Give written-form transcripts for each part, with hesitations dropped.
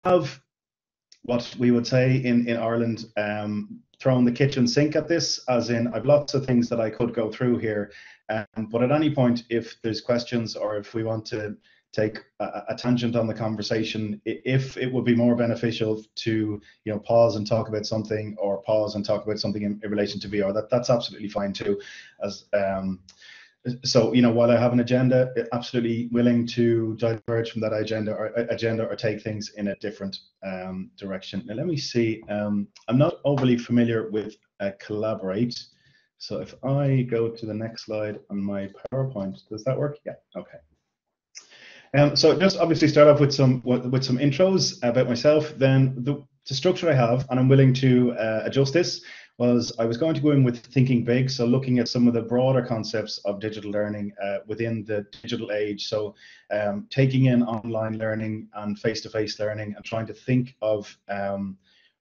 have what we would say in Ireland, throwing the kitchen sink at this, as in I've lots of things that I could go through here, but at any point, if there's questions or if we want to take a tangent on the conversation, if it would be more beneficial to pause and talk about something, or pause and talk about something in relation to VR, that's absolutely fine too. As so while I have an agenda, absolutely willing to diverge from that agenda or take things in a different direction. Now let me see. I'm not overly familiar with Collaborate, so if I go to the next slide on my PowerPoint, does that work? Yeah. Okay. So just obviously start off with some intros about myself. Then the structure I have, and I'm willing to adjust this, was I was going to go in with thinking big, so looking at some of the broader concepts of digital learning within the digital age. So taking in online learning and face-to-face learning, and trying to think of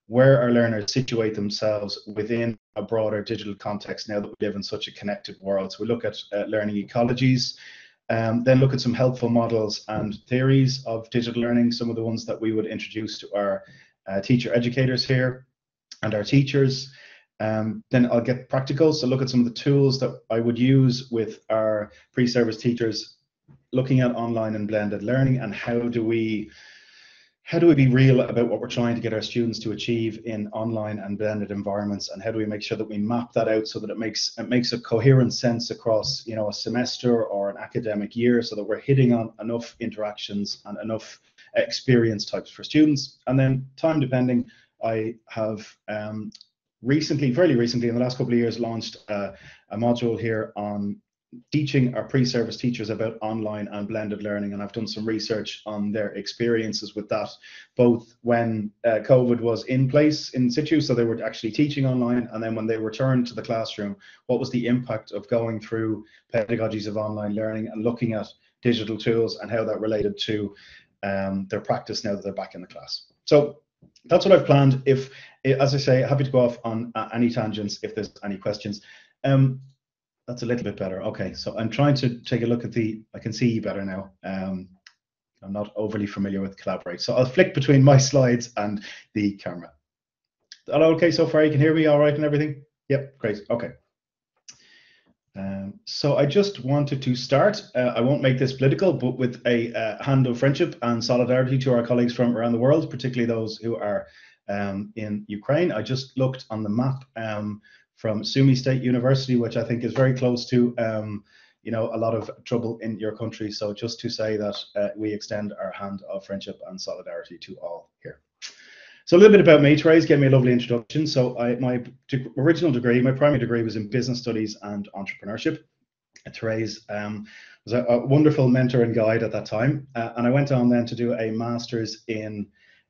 where our learners situate themselves within a broader digital context now that we live in such a connected world. So we look at learning ecologies, then look at some helpful models and theories of digital learning, some of the ones that we would introduce to our teacher educators here and our teachers. Then I'll get practical, so look at some of the tools that I would use with our pre-service teachers, looking at online and blended learning, and how do we be real about what we're trying to get our students to achieve in online and blended environments, and how do we make sure that we map that out so that it makes a coherent sense across a semester or an academic year, so that we're hitting on enough interactions and enough experience types for students. And then time depending, I have fairly recently in the last couple of years, launched a module here on teaching our pre-service teachers about online and blended learning, and I've done some research on their experiences with that, both when COVID was in place in situ, so they were actually teaching online, and then when they returned to the classroom, what was the impact of going through pedagogies of online learning and looking at digital tools and how that related to their practice now that they're back in the class. So that's what I've planned. If, as I say, happy to go off on any tangents if there's any questions. That's a little bit better. Okay, so I'm trying to take a look at I can see you better now. I'm not overly familiar with Collaborate, so I'll flick between my slides and the camera. Hello, okay so far? You can hear me all right and everything? Yep, great, okay. So I just wanted to start, I won't make this political, but with a hand of friendship and solidarity to our colleagues from around the world, particularly those who are in Ukraine. I just looked on the map from Sumy State University, which I think is very close to a lot of trouble in your country. So just to say that we extend our hand of friendship and solidarity to all here. So a little bit about me. Therese gave me a lovely introduction. So my original degree, my primary degree, was in business studies and entrepreneurship. Therese was a wonderful mentor and guide at that time. And I went on then to do a master's in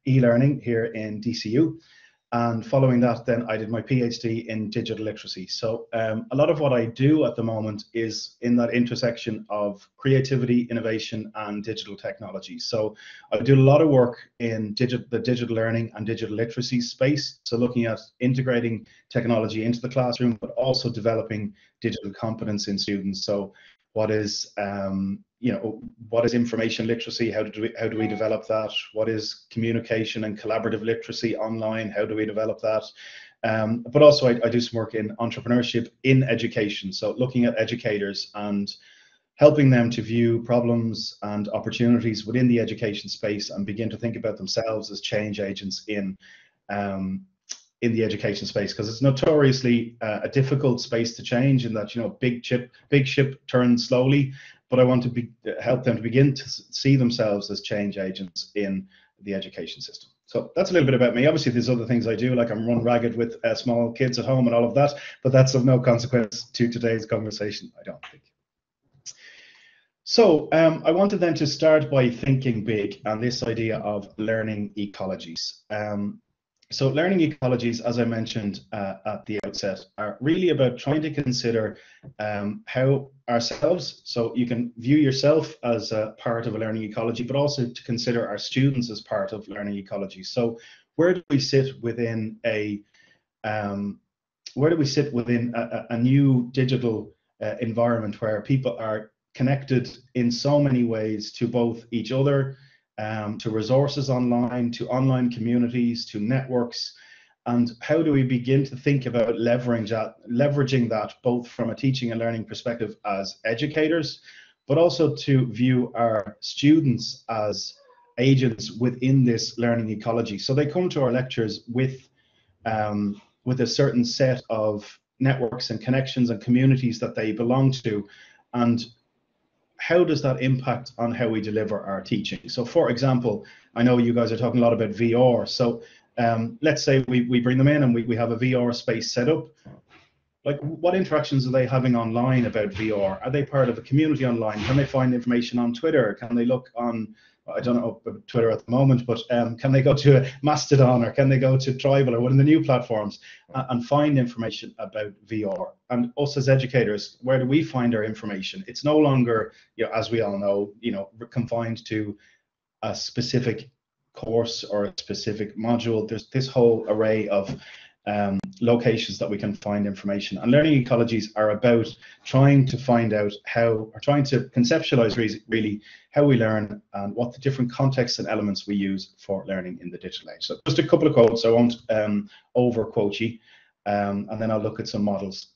e-learning here in DCU. And following that, then I did my PhD in digital literacy. So a lot of what I do at the moment is in that intersection of creativity, innovation, and digital technology. So I do a lot of work in the digital learning and digital literacy space. So looking at integrating technology into the classroom, but also developing digital competence in students. So what is what is information literacy? How do we develop that? What is communication and collaborative literacy online? How do we develop that? But also I do some work in entrepreneurship in education. So looking at educators and helping them to view problems and opportunities within the education space and begin to think about themselves as change agents in the education space, because it's notoriously a difficult space to change, in that big ship turns slowly. But I want to help them to begin to see themselves as change agents in the education system. So that's a little bit about me. Obviously, there's other things I do, like I'm run ragged with small kids at home and all of that, but that's of no consequence to today's conversation, I don't think. So I wanted then to start by thinking big and this idea of learning ecologies. So learning ecologies, as I mentioned at the outset, are really about trying to consider how ourselves, so you can view yourself as a part of a learning ecology, but also to consider our students as part of learning ecology. So where do we sit within a new digital environment where people are connected in so many ways to both each other, to resources online, to online communities, to networks. And how do we begin to think about leveraging that both from a teaching and learning perspective as educators, but also to view our students as agents within this learning ecology. So they come to our lectures with a certain set of networks and connections and communities that they belong to. And how does that impact on how we deliver our teaching? So for example, I know you guys are talking a lot about VR. So let's say we bring them in and we have a VR space set up. Like, what interactions are they having online about VR? Are they part of a community online? Can they find information on Twitter? Can they look on, I don't know about Twitter at the moment, but can they go to Mastodon, or can they go to Tribal, or one of the new platforms and find information about VR? And us as educators, where do we find our information? It's no longer, as we all know, confined to a specific course or a specific module. There's this whole array of locations that we can find information. And learning ecologies are about trying to find out trying to conceptualize really how we learn and what the different contexts and elements we use for learning in the digital age. So just a couple of quotes, I won't over quote you, and then I'll look at some models.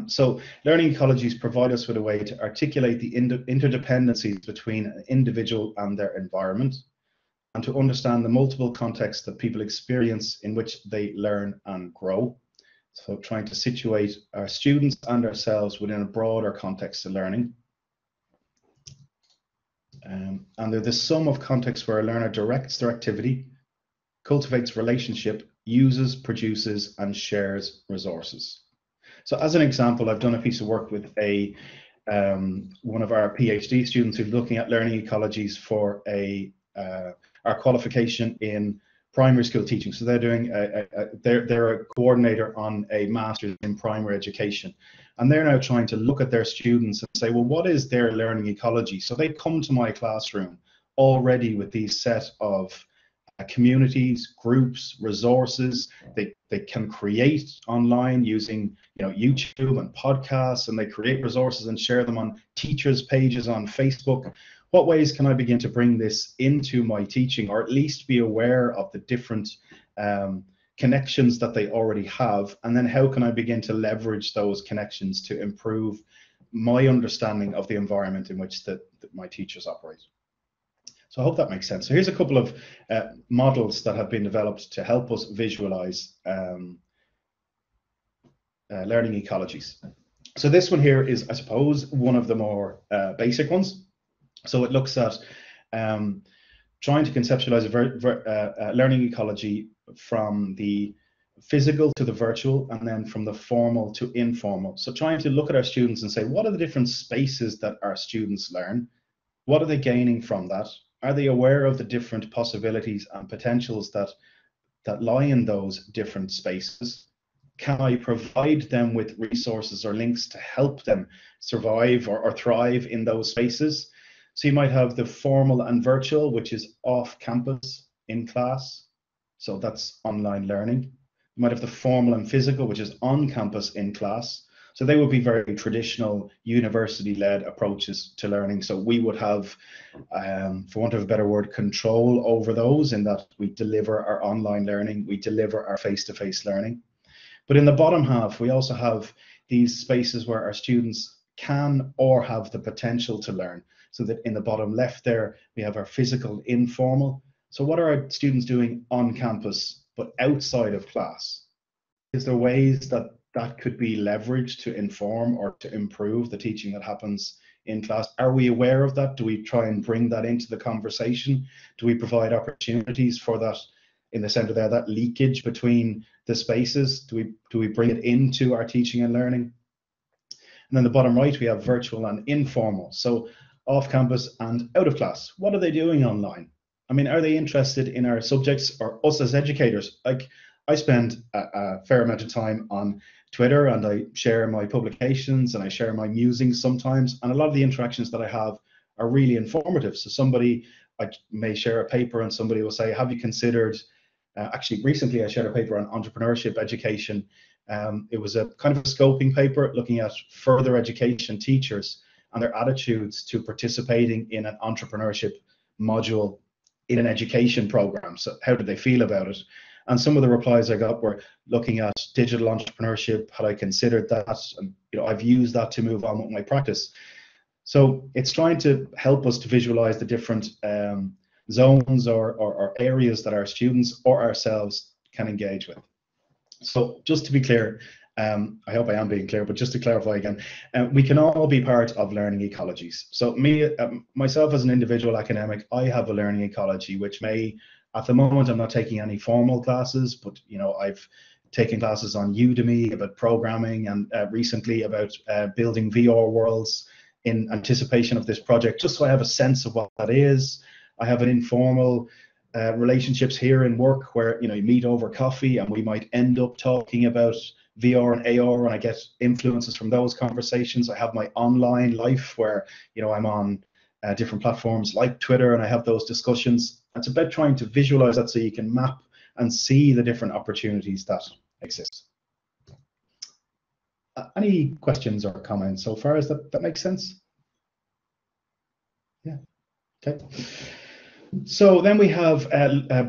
So learning ecologies provide us with a way to articulate the interdependencies between an individual and their environment, and to understand the multiple contexts that people experience in which they learn and grow. So trying to situate our students and ourselves within a broader context of learning. And they're the sum of contexts where a learner directs their activity, cultivates relationship, uses, produces, and shares resources. So as an example, I've done a piece of work with one of our PhD students who's looking at learning ecologies for our qualification in primary school teaching. So they're doing they're a coordinator on a master's in primary education, and they're now trying to look at their students and say, well, what is their learning ecology? So they come to my classroom already with these set of communities, groups, resources. They can create online using YouTube and podcasts, and they create resources and share them on teachers' pages on Facebook. What ways can I begin to bring this into my teaching, or at least be aware of the different connections that they already have? And then how can I begin to leverage those connections to improve my understanding of the environment in which my teachers operate? So I hope that makes sense. So here's a couple of models that have been developed to help us visualize learning ecologies. So this one here is, I suppose, one of the more basic ones. So it looks at trying to conceptualize a learning ecology from the physical to the virtual, and then from the formal to informal. So trying to look at our students and say, what are the different spaces that our students learn? What are they gaining from that? Are they aware of the different possibilities and potentials that lie in those different spaces? Can I provide them with resources or links to help them survive or thrive in those spaces? So you might have the formal and virtual, which is off campus in class. So that's online learning. You might have the formal and physical, which is on campus in class. So they would be very traditional university-led approaches to learning. So we would have, for want of a better word, control over those, in that we deliver our online learning, we deliver our face-to-face learning. But in the bottom half, we also have these spaces where our students can or have the potential to learn. So that in the bottom left there, we have our physical informal. So what are our students doing on campus, but outside of class? Is there ways that could be leveraged to inform or to improve the teaching that happens in class? Are we aware of that? Do we try and bring that into the conversation? Do we provide opportunities for that in the center there, that leakage between the spaces? Do we bring it into our teaching and learning? And then the bottom right, we have virtual and informal. So off campus and out of class. What are they doing online? I mean, are they interested in our subjects, or us as educators? Like, I spend a fair amount of time on Twitter, and I share my publications and I share my musings sometimes. And a lot of the interactions that I have are really informative. So I may share a paper and somebody will say, have you considered, actually recently I shared a paper on entrepreneurship education. It was a kind of a scoping paper looking at further education teachers and their attitudes to participating in an entrepreneurship module in an education program. So how did they feel about it? And some of the replies I got were looking at digital entrepreneurship, had I considered that? And I've used that to move on with my practice. So it's trying to help us to visualize the different zones or areas that our students or ourselves can engage with. So just to be clear, I hope I am being clear, but just to clarify again, we can all be part of learning ecologies. So myself as an individual academic, I have a learning ecology, which at the moment, I'm not taking any formal classes, but I've taken classes on Udemy about programming, and recently about building VR worlds in anticipation of this project, just so I have a sense of what that is. I have an informal relationships here in work where you meet over coffee, and we might end up talking about VR and AR, and I get influences from those conversations. I have my online life where I'm on different platforms like Twitter, and I have those discussions. It's about trying to visualize that so you can map and see the different opportunities that exist. Any questions or comments so far? Does that make sense? Yeah. Okay. So then we have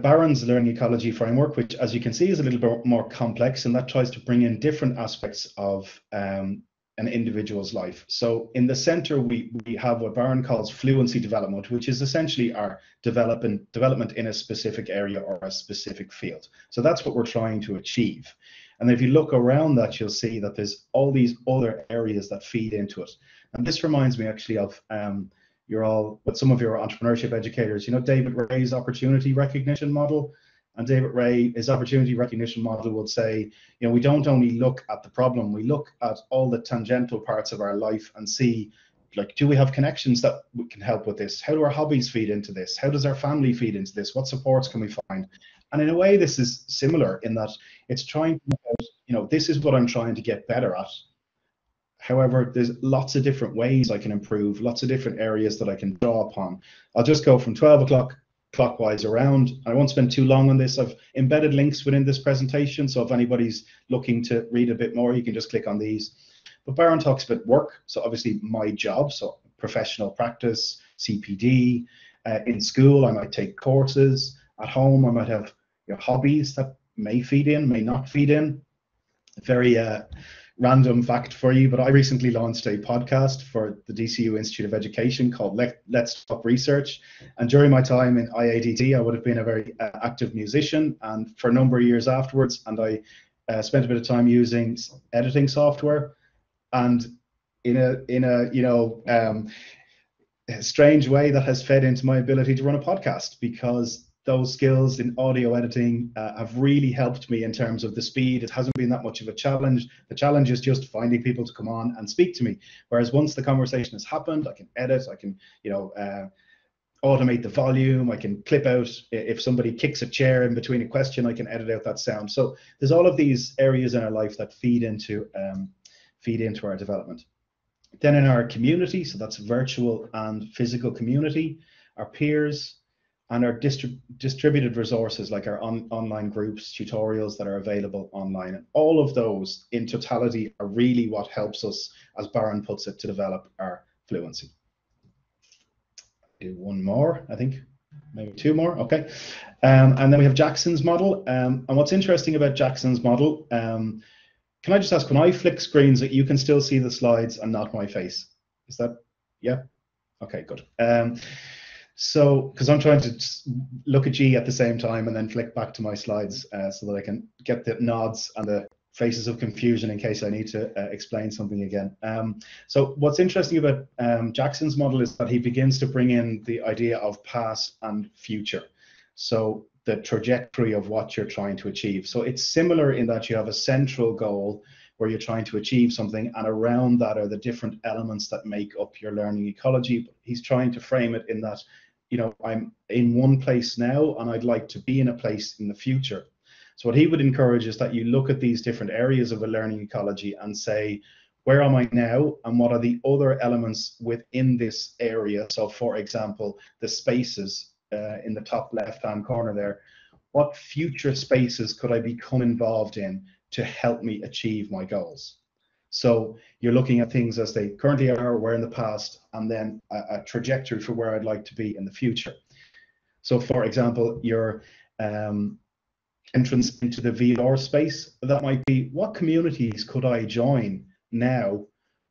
Barron's Learning Ecology Framework, which, as you can see, is a little bit more complex, and that tries to bring in different aspects of an individual's life. So in the center, we have what Barron calls fluency development, which is essentially our development in a specific area or a specific field. So that's what we're trying to achieve. And if you look around that, you'll see that there's all these other areas that feed into it. And this reminds me actually of some of your entrepreneurship educators, David Ray's opportunity recognition model. And David Ray, his opportunity recognition model would say, we don't only look at the problem, we look at all the tangential parts of our life and see, like, do we have connections that can help with this? How do our hobbies feed into this? How does our family feed into this? What supports can we find? And in a way, this is similar in that it's trying to, this is what I'm trying to get better at. However, there's lots of different ways I can improve, lots of different areas that I can draw upon. I'll just go from 12 o'clock clockwise around. I won't spend too long on this. I've embedded links within this presentation, so if anybody's looking to read a bit more, you can just click on these. But Barron talks about work, so obviously my job, so professional practice, CPD. In school, I might take courses. At home, I might have hobbies that may feed in, may not feed in. Very random fact for you, but I recently launched a podcast for the DCU Institute of Education called Let's Talk Research. And during my time in IADT, I would have been a very active musician, and for a number of years afterwards, and I spent a bit of time using editing software, and in a strange way that has fed into my ability to run a podcast, because those skills in audio editing have really helped me in terms of the speed. It hasn't been that much of a challenge. The challenge is just finding people to come on and speak to me. Whereas once the conversation has happened, I can edit, I can, automate the volume, I can clip out, if somebody kicks a chair in between a question, I can edit out that sound. So there's all of these areas in our life that feed into our development. Then in our community, so that's virtual and physical community, our peers, and our distributed resources like our online groups, tutorials that are available online. And all of those in totality are really what helps us, as Barron puts it, to develop our fluency. Do one more, I think, maybe two more, okay. And then we have Jackson's model. And what's interesting about Jackson's model, can I just ask, when I flick screens, that you can still see the slides and not my face? Is that, yeah? Okay, good. So, because I'm trying to look at G at the same time and then flick back to my slides so that I can get the nods and the faces of confusion in case I need to explain something again. So what's interesting about Jackson's model is that he begins to bring in the idea of past and future. So the trajectory of what you're trying to achieve. So it's similar in that you have a central goal where you're trying to achieve something, and around that are the different elements that make up your learning ecology. But he's trying to frame it in that, I'm in one place now and I'd like to be in a place in the future. So what he would encourage is that you look at these different areas of a learning ecology and say, where am I now and what are the other elements within this area? So for example, the spaces in the top left-hand corner there, what future spaces could I become involved in to help me achieve my goals? So you're looking at things as they currently are, were in the past, and then a trajectory for where I'd like to be in the future. So for example, your entrance into the VR space, that might be, what communities could I join now,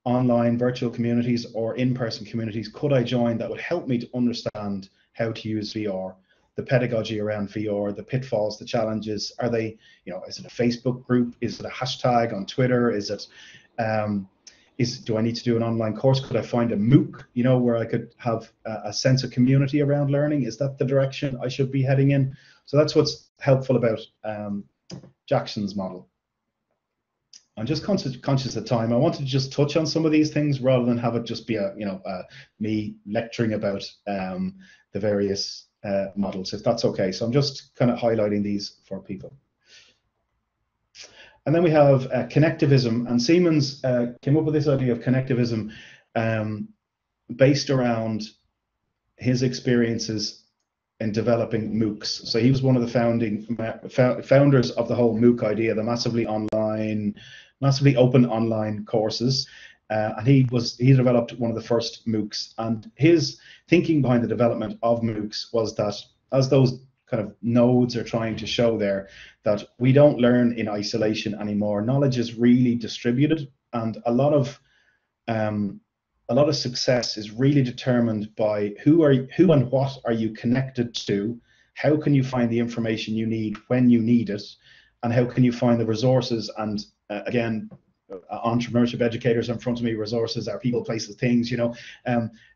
online virtual communities or in-person communities could I join that would help me to understand how to use VR, the pedagogy around VR, the pitfalls, the challenges. Are they, you know, is it a Facebook group? Is it a hashtag on Twitter? Is it, do I need to do an online course? Could I find a MOOC, you know, where I could have a sense of community around learning? Is that the direction I should be heading in? So that's what's helpful about Jackson's model. I'm just conscious of time. I wanted to just touch on some of these things rather than have it just be a, you know, me lecturing about the various models, if that's okay. So I'm just kind of highlighting these for people. And then we have connectivism, and Siemens came up with this idea of connectivism based around his experiences in developing MOOCs. So he was one of the founders of the whole MOOC idea, the massively open online courses. And he developed one of the first MOOCs. And his thinking behind the development of MOOCs was that, as those kind of nodes are trying to show there, that we don't learn in isolation anymore. Knowledge is really distributed, and a lot of success is really determined by who and what are you connected to, how can you find the information you need when you need it, and how can you find the resources. And again, entrepreneurship educators in front of me, resources are people, places, things, you know.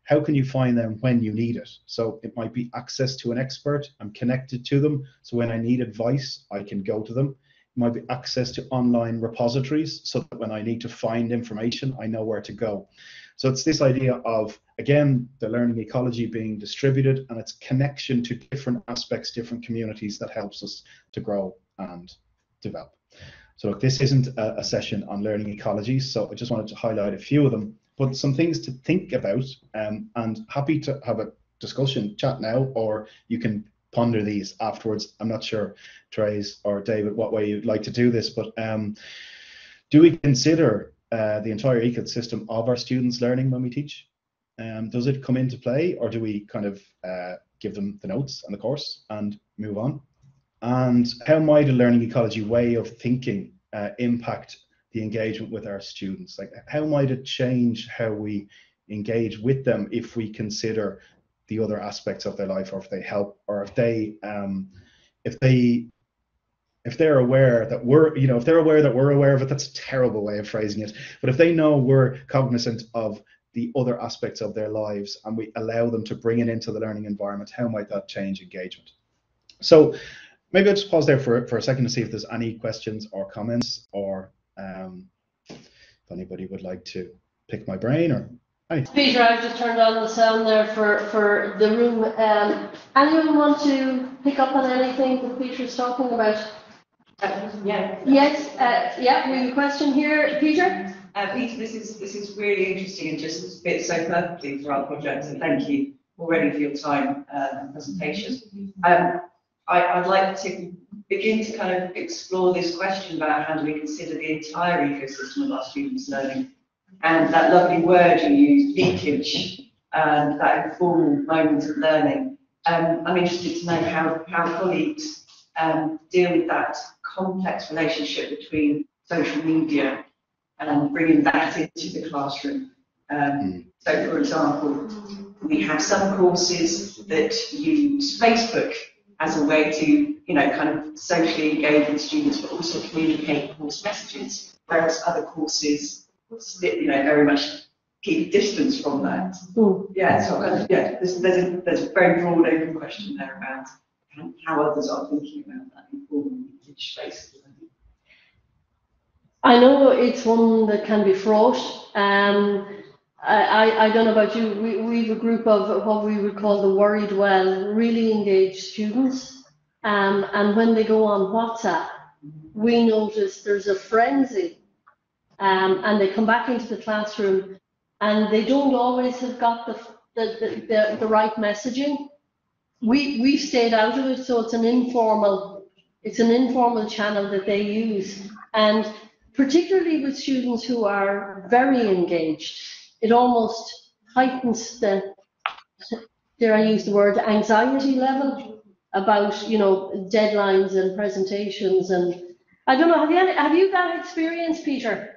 How can you find them when you need it? So it might be access to an expert, I'm connected to them, so when I need advice, I can go to them. It might be access to online repositories, so that when I need to find information, I know where to go. So it's this idea of, again, the learning ecology being distributed, and its connection to different aspects, different communities, that helps us to grow and develop. So look, this isn't a session on learning ecologies, so I just wanted to highlight a few of them, but some things to think about, and happy to have a discussion chat now, or you can ponder these afterwards. I'm not sure, Therese or David, what way you'd like to do this, but do we consider the entire ecosystem of our students' learning when we teach? Does it come into play, or do we kind of give them the notes and the course and move on? And how might a learning ecology way of thinking impact the engagement with our students? Like, how might it change how we engage with them if we consider the other aspects of their life, or if they help, or if they're aware that we're, you know, if they're aware that we're aware of it, that's a terrible way of phrasing it. But if they know we're cognizant of the other aspects of their lives and we allow them to bring it into the learning environment, how might that change engagement? So maybe I'll just pause there for a second to see if there's any questions or comments, or if anybody would like to pick my brain or anything. Peter, I've just turned on the sound there for the room. Anyone want to pick up on anything that Peter's talking about? Yeah. Yes. Yeah. We have a question here, Peter. Peter, this is really interesting and just fits so perfectly for our project. So thank you already for your time and presentation. I'd like to begin to kind of explore this question about how do we consider the entire ecosystem of our students' learning, and that lovely word you used, leakage, and that informal moment of learning. I'm interested to know how colleagues deal with that complex relationship between social media and bringing that into the classroom. So, for example, we have some courses that use Facebook as a way to, you know, kind of socially engage with students, but also communicate course messages, whereas other courses, you know, very much keep distance from that. Yeah, so yeah, there's a very broad open question there about how others are thinking about that informal space. I know it's one that can be fraught. I don't know about you, we have a group of what we would call the worried well, really engaged students. And when they go on WhatsApp, we notice there's a frenzy. And they come back into the classroom and they don't always have got the right messaging. We've stayed out of it, so it's an informal channel that they use. And particularly with students who are very engaged, it almost heightens the, dare I use the word, anxiety level about, you know, deadlines and presentations. And I don't know, have you that experience, Peter?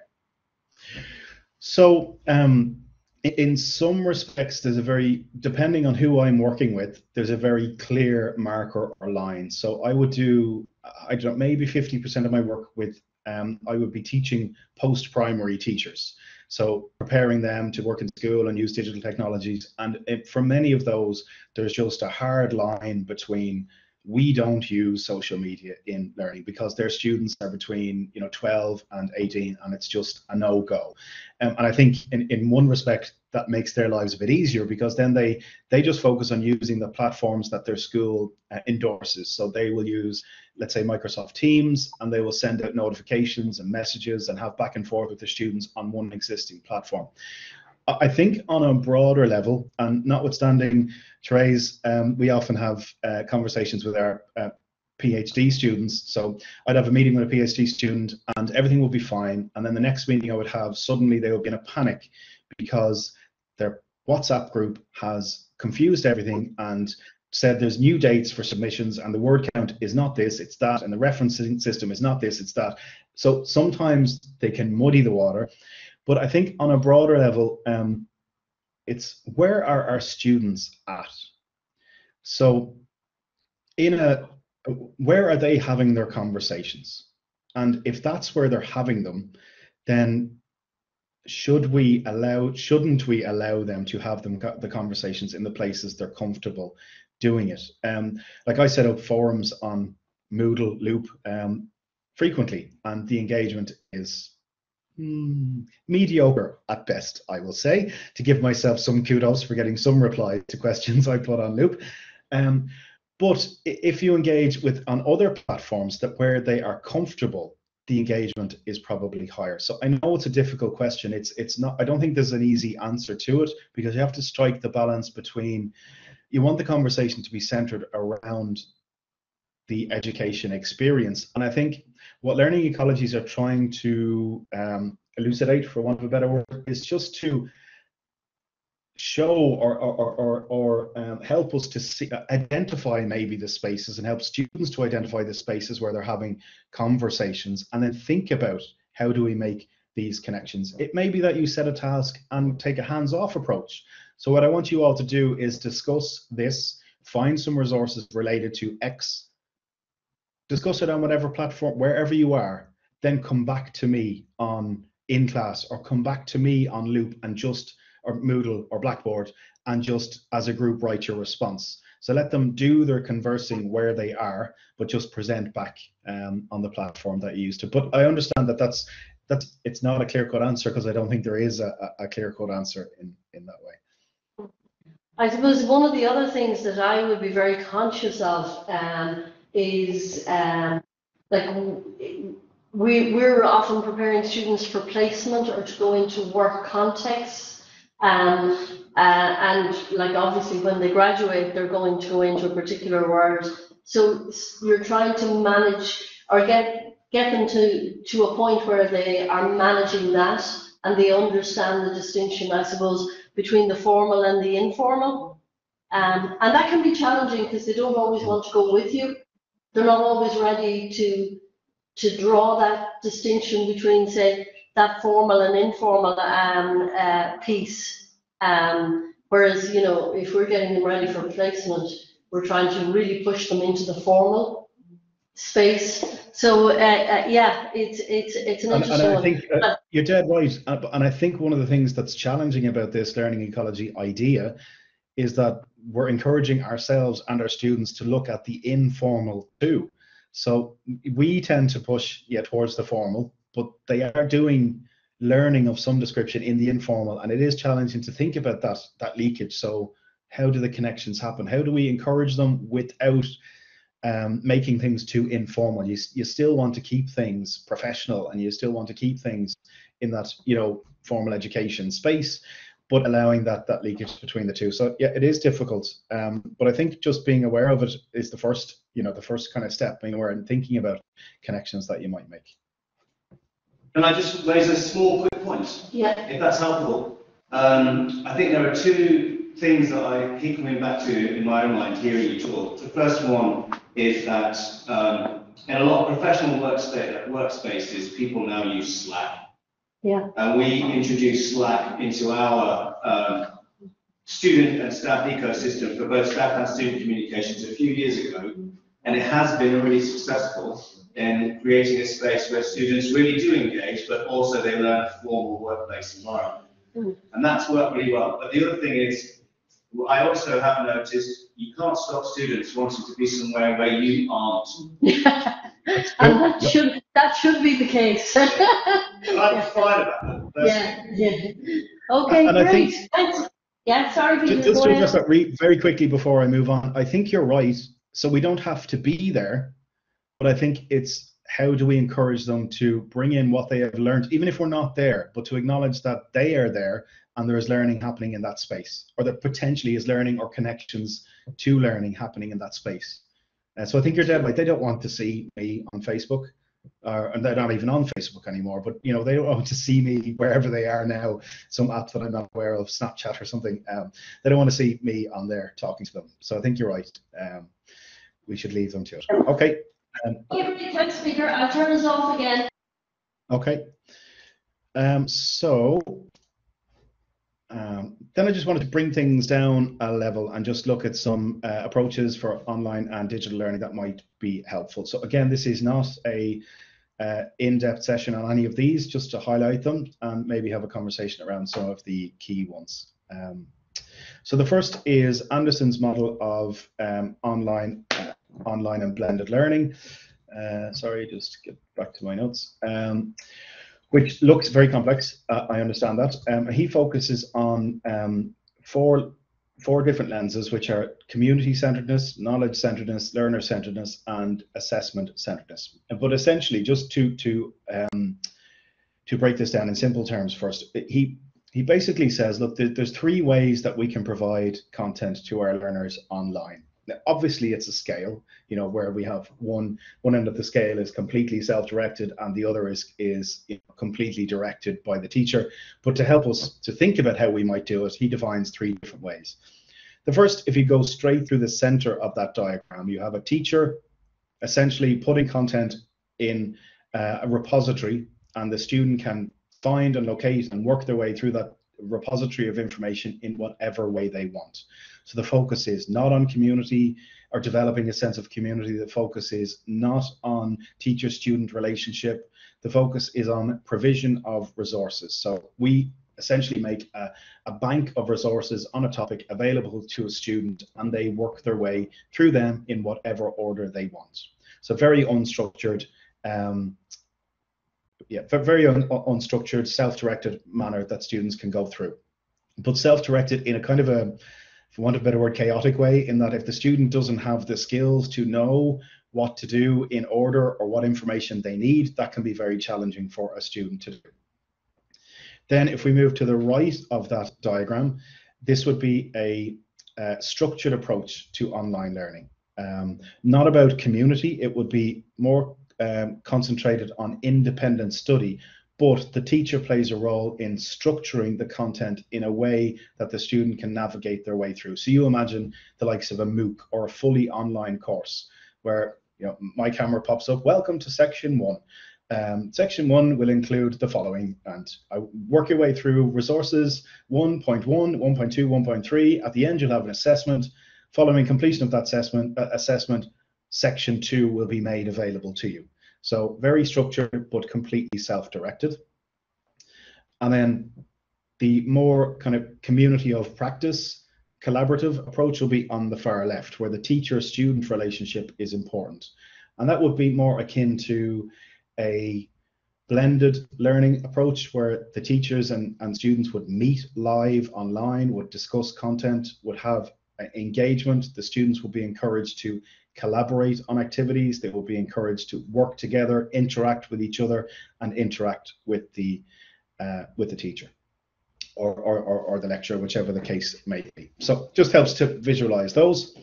So in some respects, there's a very, depending on who I'm working with, there's a very clear marker or line. So I would do, I don't know, maybe 50% of my work with, I would be teaching post-primary teachers. So preparing them to work in school and use digital technologies. And for many of those, there's just a hard line between, we don't use social media in learning because their students are between 12 and 18, and it's just a no-go. And I think in one respect that makes their lives a bit easier, because then they just focus on using the platforms that their school endorses. So they will use, let's say, Microsoft Teams, and they will send out notifications and messages and have back and forth with the students on one existing platform. I think on a broader level, and notwithstanding Therese, we often have conversations with our PhD students. So I'd have a meeting with a PhD student and everything will be fine. And then the next meeting I would have, suddenly they would be in a panic because their WhatsApp group has confused everything and said there's new dates for submissions and the word count is not this, it's that, and the referencing system is not this, it's that. So sometimes they can muddy the water. But I think on a broader level, it's where are our students at? So where are they having their conversations? And if that's where they're having them, then shouldn't we allow them to have the conversations in the places they're comfortable doing it? Like I set up forums on Moodle Loop frequently, and the engagement is mediocre at best, I will say, to give myself some kudos for getting some reply to questions I put on Loop. But if you engage on other platforms where they are comfortable, the engagement is probably higher. So I know it's a difficult question. It's not. I don't think there's an easy answer to it, because you have to strike the balance between, you want the conversation to be centered around the education experience. And I think what learning ecologies are trying to elucidate, for want of a better word, is just to show or help us to identify maybe the spaces, and help students to identify the spaces where they're having conversations, and then think about, how do we make these connections? It may be that you set a task and take a hands-off approach. So what I want you all to do is discuss this, find some resources related to X, discuss it on whatever platform, wherever you are, then come back to me in class, or come back to me on Loop and or Moodle or Blackboard, and just as a group write your response. So let them do their conversing where they are, but just present back on the platform that you used to. But I understand that it's not a clear-cut answer, because I don't think there is a clear-cut answer in that way. I suppose one of the other things that I would be very conscious of is like we're often preparing students for placement or to go into work contexts, and like obviously when they graduate they're going to go into a particular world. So you're trying to manage or get them to a point where they are managing that, and they understand the distinction, I suppose, between the formal and the informal. And that can be challenging because they don't always want to go with you. They're not always ready to draw that distinction between, say, that formal and informal piece. Whereas, you know, if we're getting them ready for placement, we're trying to really push them into the formal space. So yeah, it's an interesting and I one. think you're dead right. And I think one of the things that's challenging about this learning ecology idea is that we're encouraging ourselves and our students to look at the informal too. So we tend to push towards the formal, but they are doing learning of some description in the informal, and it is challenging to think about that leakage. So how do the connections happen? How do we encourage them without making things too informal? You still want to keep things professional, and you still want to keep things in that, you know, formal education space, but allowing that leakage between the two. So yeah, it is difficult. But I think just being aware of it is the first kind of step, being aware and thinking about connections that you might make. Can I just raise a small quick point? Yeah. If that's helpful. I think there are two things that I keep coming back to in my own mind hearing you talk. The first one is that in a lot of professional workspaces, people now use Slack. Yeah. And we introduced Slack into our student and staff ecosystem for both staff and student communications a few years ago. And it has been really successful in creating a space where students really do engage, but also they learn a formal workplace environment. And that's worked really well. But the other thing is, I also have noticed you can't stop students wanting to be somewhere where you aren't. And that should be the case. I'm fine about that. Yeah. Okay, and great. Thanks. Yeah, sorry, Peter. Just to address that very quickly before I move on, I think you're right. So we don't have to be there, but I think it's how do we encourage them to bring in what they have learned, even if we're not there, but to acknowledge that they are there and there is learning happening in that space, or that potentially is learning or connections to learning happening in that space. So I think you're dead right. They don't want to see me on Facebook, and they're not even on Facebook anymore, but you know, they don't want to see me wherever they are now, some app that I'm not aware of, Snapchat or something. They don't want to see me on there talking to them. So I think you're right. We should leave them to it. Okay. Okay, thanks, Peter. I'll turn us off again. Okay. Then I just wanted to bring things down a level and just look at some approaches for online and digital learning that might be helpful. So again, this is not a in-depth session on any of these, just to highlight them and maybe have a conversation around some of the key ones. So the first is Anderson's model of online and blended learning. Sorry, just get back to my notes. Which looks very complex. I understand that. He focuses on four different lenses, which are community-centeredness, knowledge-centeredness, learner-centeredness, and assessment-centeredness. But essentially, just to break this down in simple terms first, he basically says, look, there's three ways that we can provide content to our learners online. Now, obviously, it's a scale, you know, where we have one end of the scale is completely self-directed and the other is you know, completely directed by the teacher. But to help us to think about how we might do it, he defines three different ways. The first, if you go straight through the center of that diagram, you have a teacher essentially putting content in a repository, and the student can find and locate and work their way through that repository of information in whatever way they want. So the focus is not on community or developing a sense of community. The focus is not on teacher-student relationship. The focus is on provision of resources. So we essentially make a bank of resources on a topic available to a student, and they work their way through them in whatever order they want. So very unstructured, very unstructured, self-directed manner that students can go through. But self-directed in a kind of a, if you want a better word, chaotic way, in that if the student doesn't have the skills to know what to do in order or what information they need, that can be very challenging for a student to do. Then if we move to the right of that diagram, this would be a structured approach to online learning. Not about community, it would be more concentrated on independent study, but the teacher plays a role in structuring the content in a way that the student can navigate their way through. So you imagine the likes of a MOOC or a fully online course where, you know, my camera pops up, welcome to section 1. Section 1 will include the following, and I work your way through resources 1.1, 1.2, 1.3. At the end, you'll have an assessment. Following completion of that assessment, section 2 will be made available to you. So very structured, but completely self-directed. And then the more kind of community of practice, collaborative approach will be on the far left, where the teacher-student relationship is important. And that would be more akin to a blended learning approach, where the teachers and students would meet live online, would discuss content, would have engagement. The students will be encouraged to collaborate on activities. They will be encouraged to work together, interact with each other, and interact with the teacher or the lecturer, whichever the case may be. So just helps to visualize those.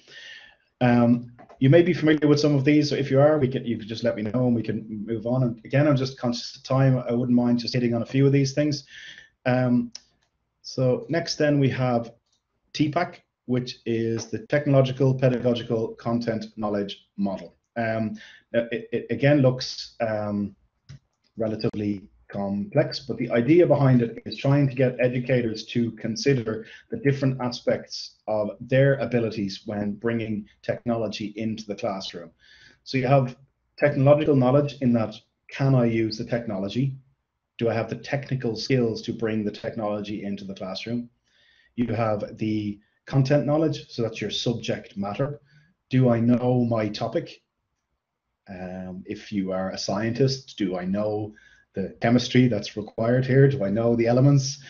You may be familiar with some of these, so if you are, you could just let me know and we can move on. And again, I'm just conscious of time. I wouldn't mind just hitting on a few of these things. So next then we have TPAC, which is the Technological Pedagogical Content Knowledge Model. It again looks relatively complex, but the idea behind it is trying to get educators to consider the different aspects of their abilities when bringing technology into the classroom. So you have technological knowledge in that, can I use the technology? Do I have the technical skills to bring the technology into the classroom? You have the content knowledge, so that's your subject matter. Do I know my topic? If you are a scientist, do I know the chemistry that's required here? Do I know the elements?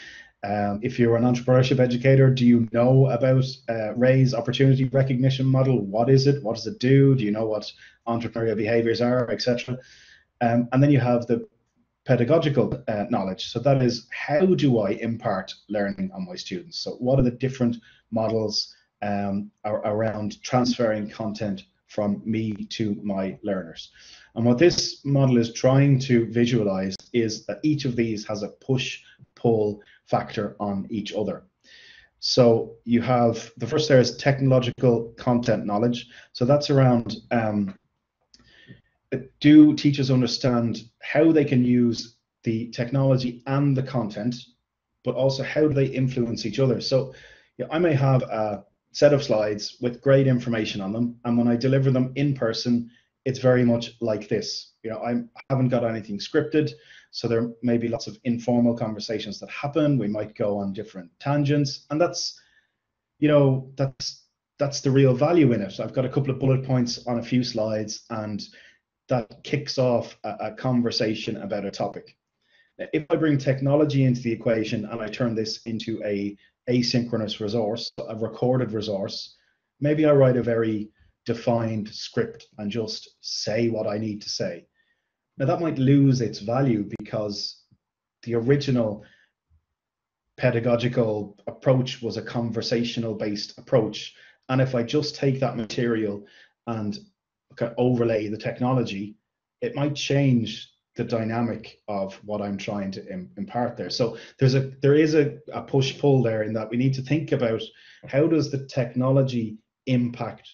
If you're an entrepreneurship educator, do you know about Ray's opportunity recognition model? What is it? What does it do? Do you know what entrepreneurial behaviors are, etc.? And then you have the pedagogical knowledge. So that is, how do I impart learning on my students? So what are the different models around transferring content from me to my learners? And what this model is trying to visualize is that each of these has a push-pull factor on each other. So you have, the first there is technological content knowledge. So that's around, do teachers understand how they can use the technology and the content, but also how do they influence each other? So I may have a set of slides with great information on them, and when I deliver them in person, it's very much like this. I haven't got anything scripted, so there may be lots of informal conversations that happen. We might go on different tangents, and that's the real value in it. I've got a couple of bullet points on a few slides, and that kicks off a conversation about a topic. If I bring technology into the equation and I turn this into a asynchronous resource, a recorded resource, maybe I write a very defined script and just say what I need to say. Now that might lose its value because the original pedagogical approach was a conversational based approach. And if I just take that material and overlay the technology, it might change the dynamic of what I'm trying to impart there. So there is a push-pull there, in that we need to think about how does the technology impact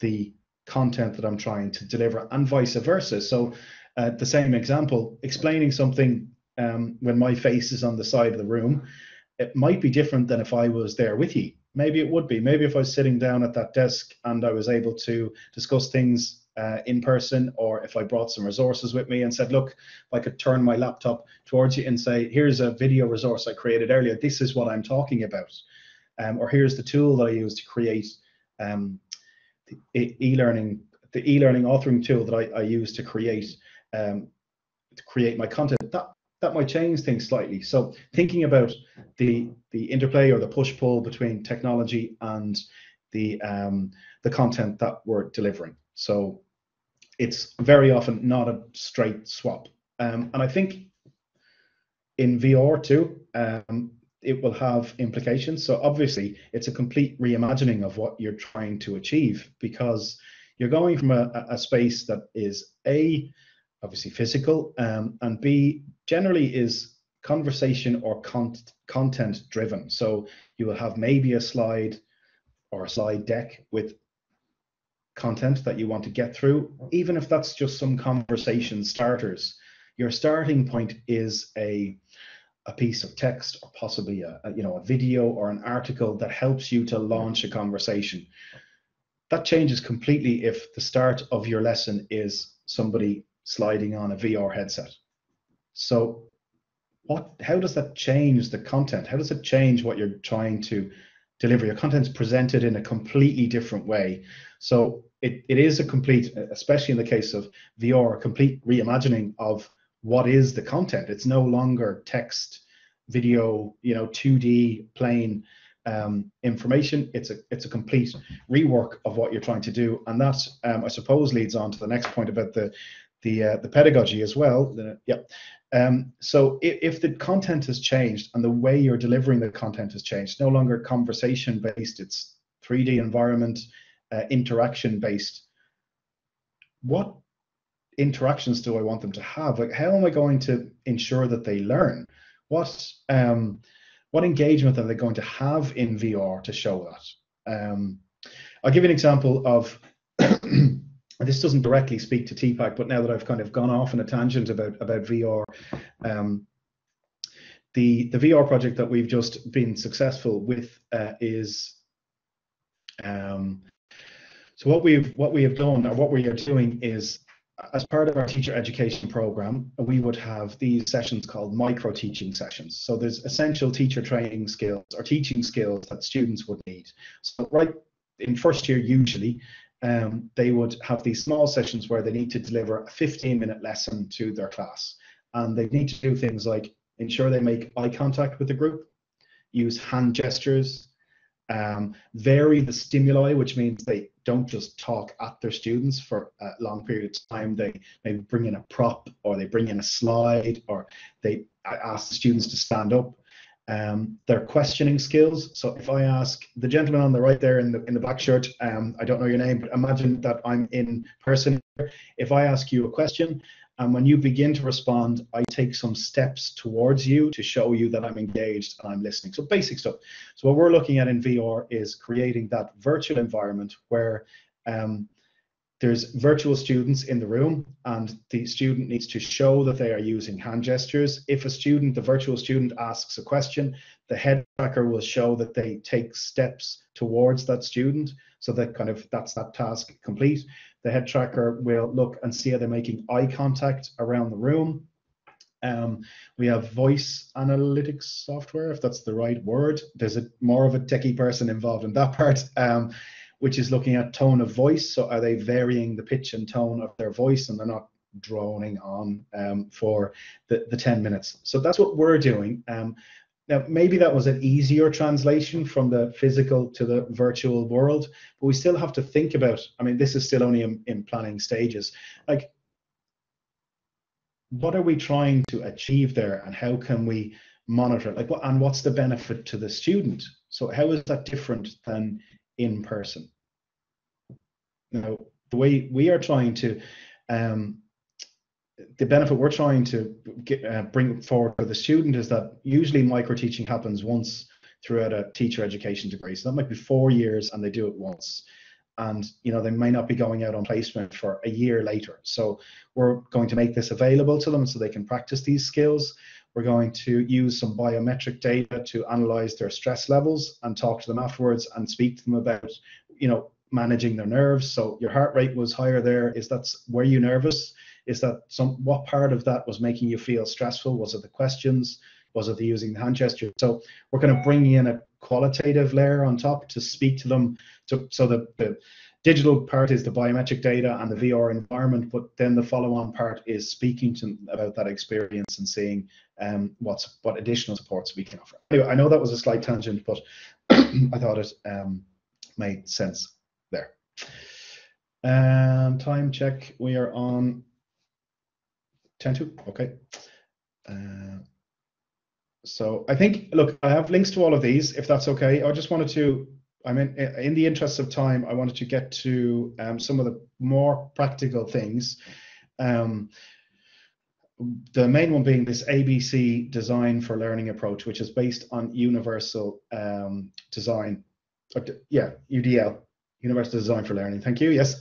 the content that I'm trying to deliver, and vice versa. So the same example, explaining something when my face is on the side of the room, it might be different than if I was there with you. Maybe it would be. Maybe if I was sitting down at that desk and I was able to discuss things in person, or if I brought some resources with me and said, look, if I could turn my laptop towards you and say, here's a video resource I created earlier, this is what I'm talking about. Or here's the tool that I use to create the e-learning authoring tool that I use to create my content. That might change things slightly. So thinking about the interplay or the push-pull between technology and the content that we're delivering. So it's very often not a straight swap. And I think in VR too, it will have implications. So obviously it's a complete reimagining of what you're trying to achieve, because you're going from a space that is A, obviously physical, and B, generally is conversation or content driven. So you will have maybe a slide or a slide deck with content that you want to get through, even if that's just some conversation starters. Your starting point is a piece of text, or possibly a video or an article that helps you to launch a conversation. That changes completely if the start of your lesson is somebody sliding on a VR headset. So how does that change the content? How does it change what you're trying to deliver? Your content's presented in a completely different way. So it is a complete, especially in the case of VR, a complete reimagining of what is the content. It's no longer text, video, 2D plain information. It's a complete rework of what you're trying to do, and that I suppose leads on to the next point about the pedagogy as well. So if the content has changed and the way you're delivering the content has changed, no longer conversation based, it's 3D environment, interaction based, what interactions do I want them to have? Like, how am I going to ensure that they learn? What engagement are they going to have in VR to show that? I'll give you an example of, this doesn't directly speak to TPAC, but now that I've kind of gone off on a tangent about VR, the VR project that we've just been successful with is, so what we have done, or what we are doing, is as part of our teacher education program, we would have these sessions called micro teaching sessions. So there's essential teacher training skills or teaching skills that students would need. So right in first year, usually, they would have these small sessions where they need to deliver a 15-minute lesson to their class. And they need to do things like ensure they make eye contact with the group, use hand gestures, vary the stimuli, which means they don't just talk at their students for a long period of time. They maybe bring in a prop, or they bring in a slide, or they ask the students to stand up. Their questioning skills. So if I ask the gentleman on the right there in the black shirt, I don't know your name, but imagine that I'm in person. If I ask you a question, and when you begin to respond, I take some steps towards you to show you that I'm engaged and I'm listening. So basic stuff. So what we're looking at in VR is creating that virtual environment where there's virtual students in the room, and the student needs to show that they are using hand gestures. If the virtual student asks a question, the head tracker will show that they take steps towards that student, so that that's that task complete. The head tracker will look and see how they're making eye contact around the room. We have voice analytics software, if that's the right word. There's more of a techie person involved in that part, which is looking at tone of voice. So are they varying the pitch and tone of their voice, and they're not droning on for the 10 minutes. So that's what we're doing. Now, maybe that was an easier translation from the physical to the virtual world, but we still have to think about, I mean, this is still only in planning stages. Like, what are we trying to achieve there, and how can we monitor it? Like, and what's the benefit to the student? So how is that different than in person? Now, the way we are trying to, the benefit we're trying to bring forward for the student is that usually micro teaching happens once throughout a teacher education degree. So that might be 4 years, and they do it once. And they may not be going out on placement for a year later. So we're going to make this available to them so they can practice these skills. We're going to use some biometric data to analyze their stress levels and talk to them afterwards and speak to them about, managing their nerves. So your heart rate was higher there. Were you nervous? Is that what part of that was making you feel stressful? Was it the questions? Was it the using the hand gesture? So we're going to bring in a qualitative layer on top to speak to them. So the digital part is the biometric data and the VR environment, but then the follow-on part is speaking to them about that experience and seeing what additional supports we can offer. Anyway, I know that was a slight tangent, but I thought it made sense there. Time check, we are on 10:02, okay. So I think, look, I have links to all of these, if that's okay. I just wanted to, in the interest of time, I wanted to get to some of the more practical things. The main one being this ABC design for learning approach, which is based on universal design, UDL, universal design for learning. Thank you. Yes.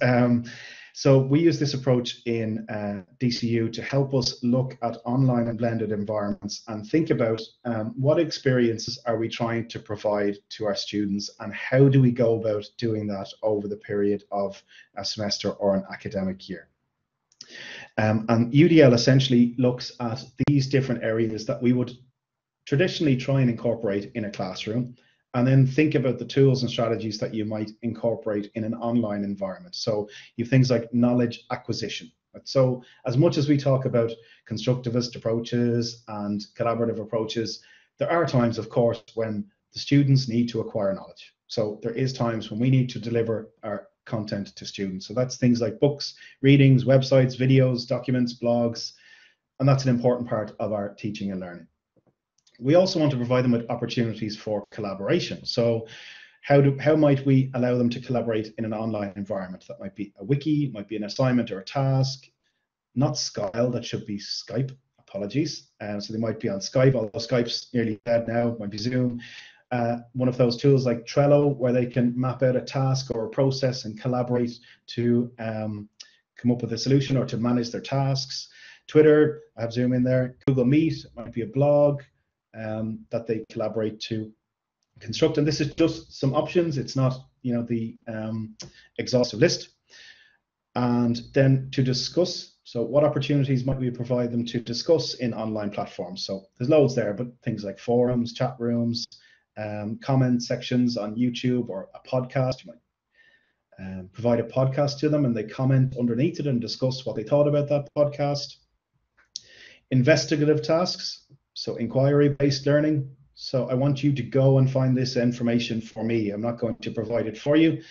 So we use this approach in DCU to help us look at online and blended environments and think about what experiences are we trying to provide to our students, and how do we go about doing that over the period of a semester or an academic year. And UDL essentially looks at these different areas that we would traditionally try and incorporate in a classroom, and then think about the tools and strategies that you might incorporate in an online environment. So you have things like knowledge acquisition. So as much as we talk about constructivist approaches and collaborative approaches, there are times, of course, when the students need to acquire knowledge. So there is times when we need to deliver our content to students. So that's things like books, readings, websites, videos, documents, blogs, and that's an important part of our teaching and learning. We also want to provide them with opportunities for collaboration. So how might we allow them to collaborate in an online environment? That might be a wiki, might be an assignment or a task, not Skyle, that should be Skype, apologies. So they might be on Skype, although Skype's nearly dead now, it might be Zoom. One of those tools like Trello, where they can map out a task or a process and collaborate to come up with a solution or to manage their tasks. Twitter, I have Zoom in there. Google Meet, it might be a blog that they collaborate to construct. And this is just some options. It's not, you know, the exhaustive list. And then to discuss. So what opportunities might we provide them to discuss in online platforms? So there's loads there, but things like forums, chat rooms, comment sections on YouTube, or a podcast. You might provide a podcast to them and they comment underneath it and discuss what they thought about that podcast. Investigative tasks, so inquiry-based learning. So I want you to go and find this information for me. I'm not going to provide it for you.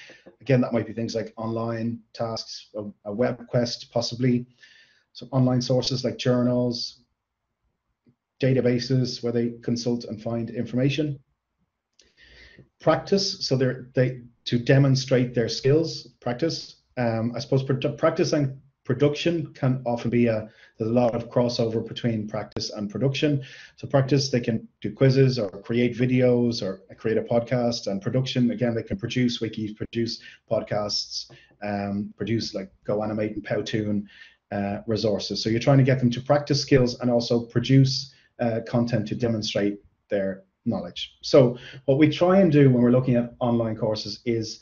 Again, that might be things like online tasks, a web quest possibly. So online sources like journals, databases where they consult and find information. Practice, so they to demonstrate their skills. Practice. I suppose practice and production can often be there's a lot of crossover between practice and production. So practice, they can do quizzes or create videos or create a podcast. And production, again, they can produce wikis, produce podcasts, produce like Go Animate and Powtoon resources. So you're trying to get them to practice skills and also produce content to demonstrate their knowledge. So what we try and do when we're looking at online courses is,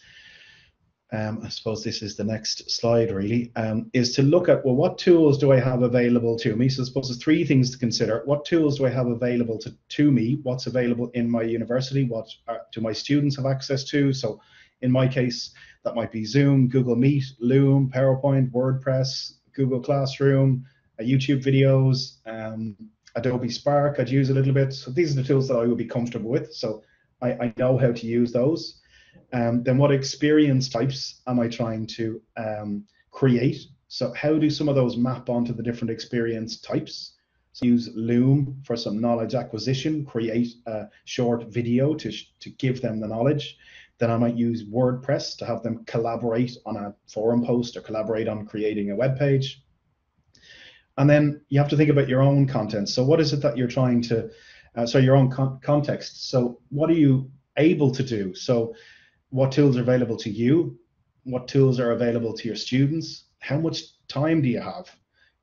I suppose this is the next slide really, is to look at, well, what tools do I have available to me? So I suppose there's three things to consider. What tools do I have available to me? What's available in my university? What do my students have access to? So in my case, that might be Zoom, Google Meet, Loom, PowerPoint, WordPress, Google Classroom, YouTube videos, Adobe Spark I'd use a little bit. So these are the tools that I would be comfortable with. So I know how to use those. Then what experience types am I trying to create? So how do some of those map onto the different experience types? So use Loom for some knowledge acquisition, create a short video to give them the knowledge. Then I might use WordPress to have them collaborate on a forum post or collaborate on creating a web page. And then you have to think about your own content. So what is it that you're trying to, your own context. So what are you able to do? So what tools are available to you? What tools are available to your students? How much time do you have?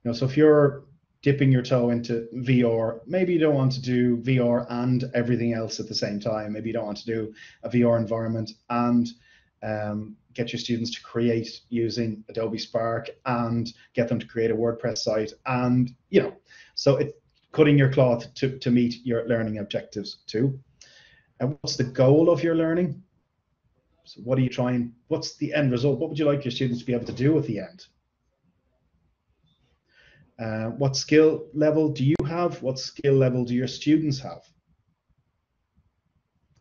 You know, so if you're dipping your toe into VR, maybe you don't want to do VR and everything else at the same time. Maybe you don't want to do a VR environment and get your students to create using Adobe Spark and get them to create a WordPress site, and you know, so it's cutting your cloth to meet your learning objectives too. And what's the goal of your learning? So what are you trying, what's the end result? What would you like your students to be able to do at the end? What skill level do you have? What skill level do your students have?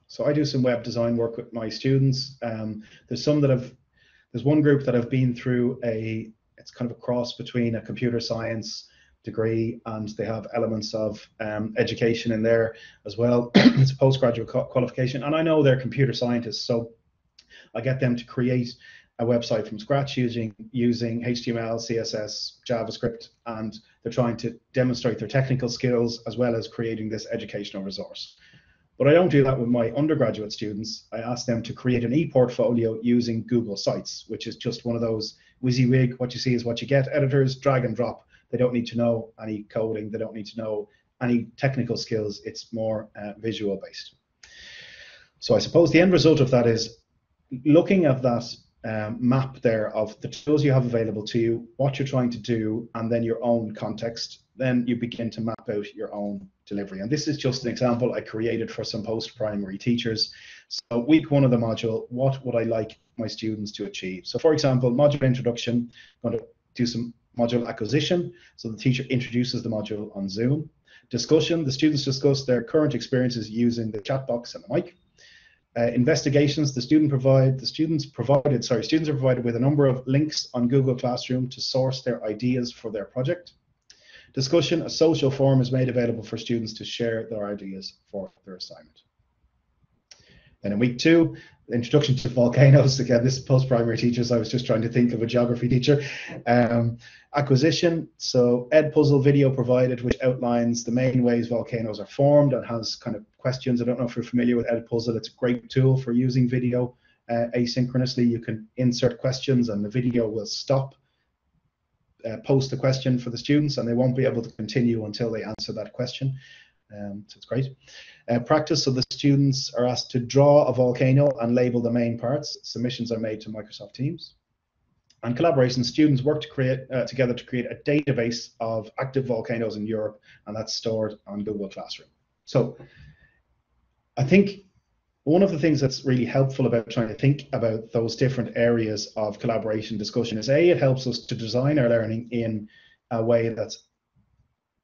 So I do some web design work with my students. There's one group that have been through it's kind of a cross between a computer science degree and they have elements of education in there as well. It's a postgraduate qualification, and I know they're computer scientists, so I get them to create a website from scratch using HTML, CSS, JavaScript, and they're trying to demonstrate their technical skills as well as creating this educational resource. But I don't do that with my undergraduate students. I ask them to create an e-portfolio using Google Sites, which is just one of those WYSIWYG, what you see is what you get, editors, drag and drop. They don't need to know any coding. They don't need to know any technical skills. It's more visual based. So I suppose the end result of that is looking at that map there of the tools you have available to you, what you're trying to do, and then your own context. Then you begin to map out your own delivery. And this is just an example I created for some post-primary teachers. So week one of the module, what would I like my students to achieve? So for example, module introduction, I'm going to do some module acquisition. So the teacher introduces the module on Zoom. Discussion, the students discuss their current experiences using the chat box and the mic. Investigations, students are provided with a number of links on Google Classroom to source their ideas for their project. Discussion, a social forum is made available for students to share their ideas for their assignment. Then in week 2, introduction to volcanoes. Again, this is post-primary teachers. I was just trying to think of a geography teacher. Acquisition. So Edpuzzle video provided, which outlines the main ways volcanoes are formed and has kind of questions. I don't know if you're familiar with Edpuzzle. It's a great tool for using video asynchronously. You can insert questions and the video will stop, post the question for the students, and they won't be able to continue until they answer that question. So it's great. Practice, so the students are asked to draw a volcano and label the main parts. Submissions are made to Microsoft Teams. And collaboration, students work to create together to create a database of active volcanoes in Europe, and that's stored on Google Classroom. So I think one of the things that's really helpful about trying to think about those different areas of collaboration discussion is it helps us to design our learning in a way that's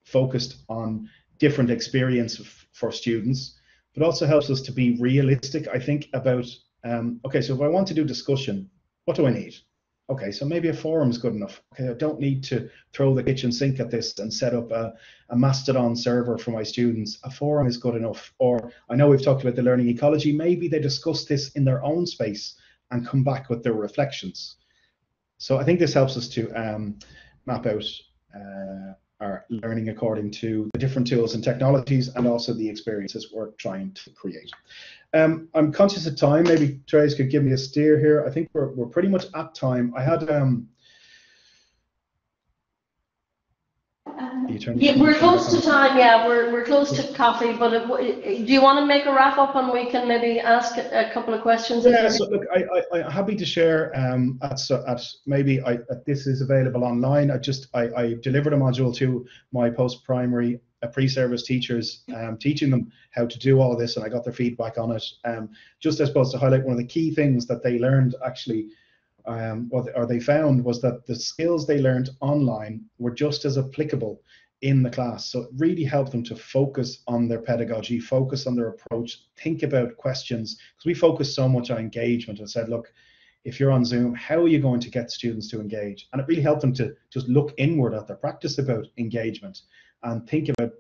focused on different experience for students, but also helps us to be realistic, I think, about, okay, so if I want to do discussion, what do I need? Okay, so maybe a forum is good enough. Okay, I don't need to throw the kitchen sink at this and set up a Mastodon server for my students. A forum is good enough. Or I know we've talked about the learning ecology. Maybe they discuss this in their own space and come back with their reflections. So I think this helps us to map out our learning according to the different tools and technologies and also the experiences we're trying to create. I'm conscious of time. Maybe Therese could give me a steer here. I think we're pretty much at time. I had yeah, we're close to time. Yeah, we're close to coffee. But do you want to make a wrap up and we can maybe ask a couple of questions? Yeah. So look, I'm happy to share. This is available online. I delivered a module to my post-primary pre-service teachers, teaching them how to do all this, and I got their feedback on it. Just I suppose to highlight one of the key things that they learned actually. Or they found was that the skills they learned online were just as applicable in the class. So it really helped them to focus on their pedagogy, focus on their approach, think about questions, because we focus so much on engagement and said, look, if you're on Zoom, how are you going to get students to engage? And it really helped them to just look inward at their practice about engagement and think about,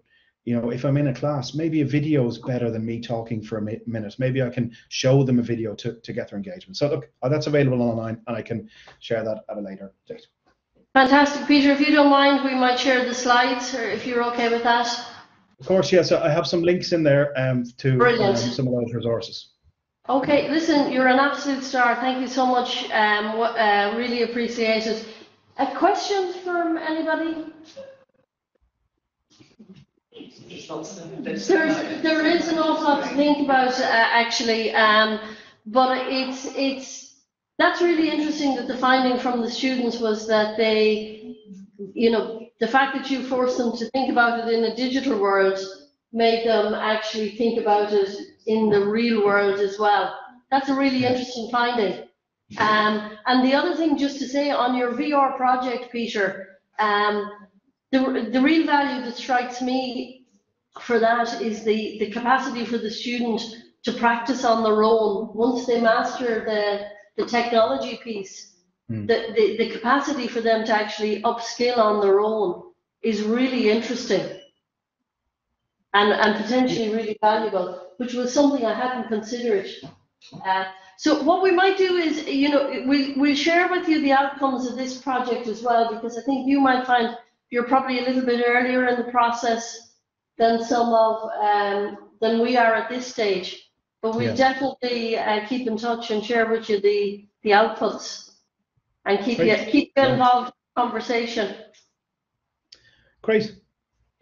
you know, if I'm in a class, maybe a video is better than me talking for a minute. Maybe I can show them a video to get their engagement. So look, that's available online and I can share that at a later date. Fantastic, Peter. If you don't mind, we might share the slides, or if you're okay with that. Of course, yes. Yeah, so I have some links in there to some of those resources. Okay, listen, you're an absolute star. Thank you so much. Really appreciate it. A question from anybody? There is an awful lot to think about, actually, but that's really interesting that the finding from the students was that they, you know, the fact that you forced them to think about it in a digital world made them actually think about it in the real world as well. That's a really interesting finding. And the other thing, just to say, on your VR project, Peter, the real value that strikes me for that is the capacity for the student to practice on their own once they master the technology piece. The capacity for them to actually upskill on their own is really interesting and potentially really valuable, which was something I hadn't considered. So what we might do is, you know, we'll share with you the outcomes of this project as well, because I think you might find you're probably a little bit earlier in the process than than we are at this stage. But we'll definitely keep in touch and share with you the outputs and keep you involved in the conversation. Great.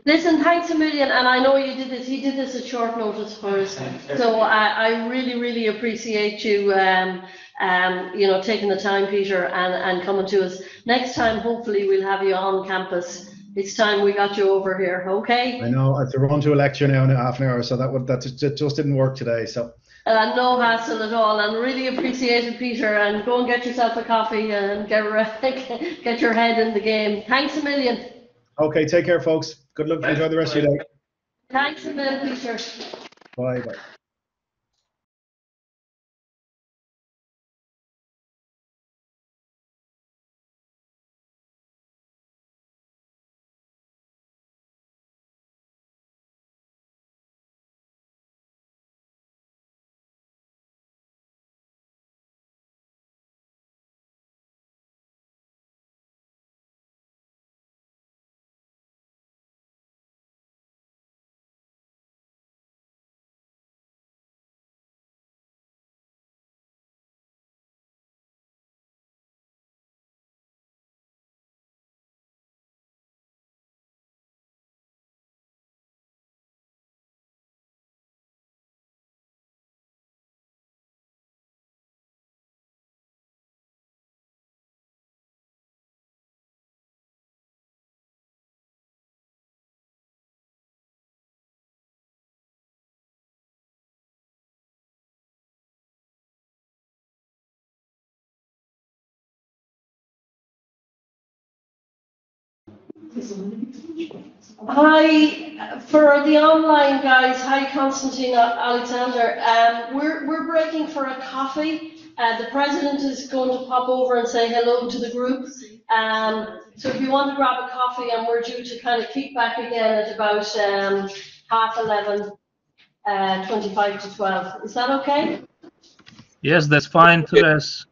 Listen, thanks a million, and I know you did this. He did this at short notice for us, so I really appreciate you, you know, taking the time, Peter, and coming to us. Next time, hopefully, we'll have you on campus. It's time we got you over here, okay? I know I have to run to a lecture now in half an hour, so that just didn't work today. So. No hassle at all, and really appreciate it, Peter. And go and get yourself a coffee and get your head in the game. Thanks a million. Okay, take care, folks. Good luck. Enjoy the rest of your day. Thanks a million, Peter. Bye. Hi, for the online guys, hi Constantine, Alexander. We're breaking for a coffee. The president is going to pop over and say hello to the group. So if you want to grab a coffee, and we're due to kind of kick back again at about 11:30, 25 to 12. Is that okay? Yes, that's fine, Therese.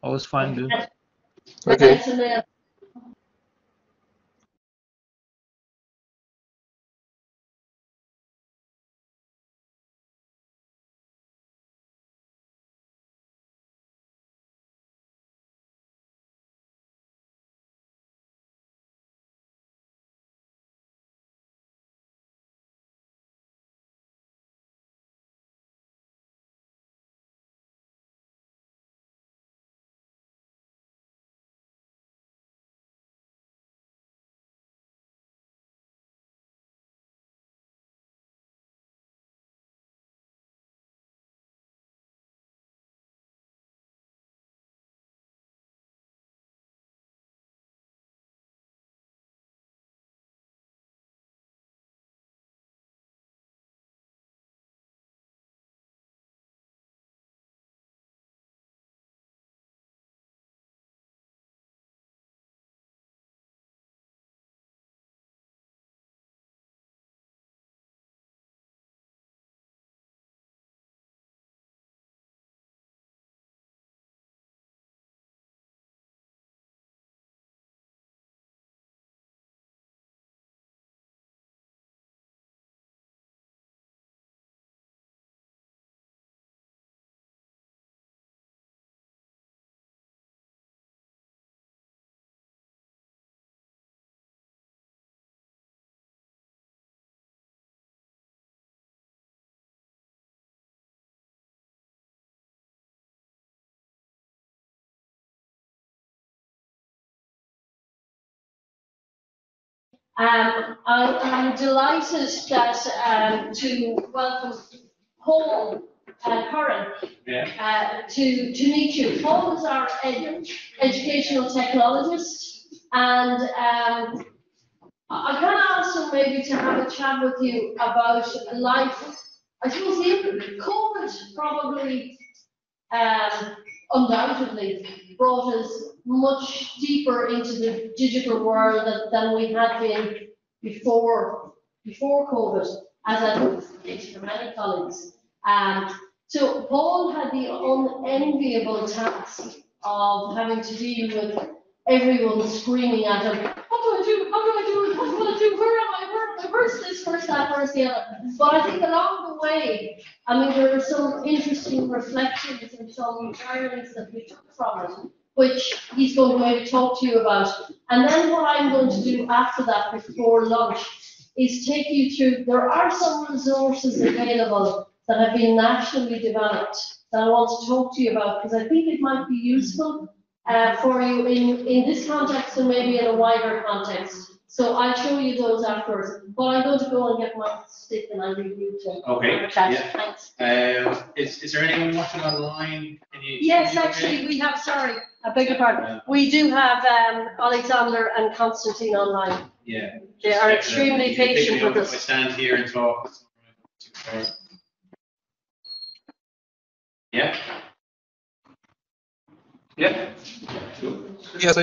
Always fine, do. Okay. I'm delighted that to welcome Paul Curran to meet you. Paul is our educational technologist, and I kind of asked him maybe to have a chat with you about life. I suppose COVID probably undoubtedly brought us much deeper into the digital world than we had been before COVID, as I've stated to many colleagues. So Paul had the unenviable task of having to deal with everyone screaming at him, what do I do? How do I do it? What do I do? Where am I? Where's this? Where's that? Where's the other? But I think along the way, I mean, there are some interesting reflections and some learnings that we took from it, which he's going to maybe talk to you about. And then what I'm going to do after that, before lunch, is take you through, there are some resources available that have been nationally developed that I want to talk to you about, because I think it might be useful for you in this context and maybe in a wider context. So I'll show you those afterwards. But I'm going to go and get my stick and I'll leave you to chat. Yeah. Thanks. Is there anyone watching online? Yes, actually, we have, sorry, I beg your pardon. We do have Alexander and Constantine online. Yeah. They are extremely patient with us. I stand here and talk. Yeah. Yeah. Cool. Yes,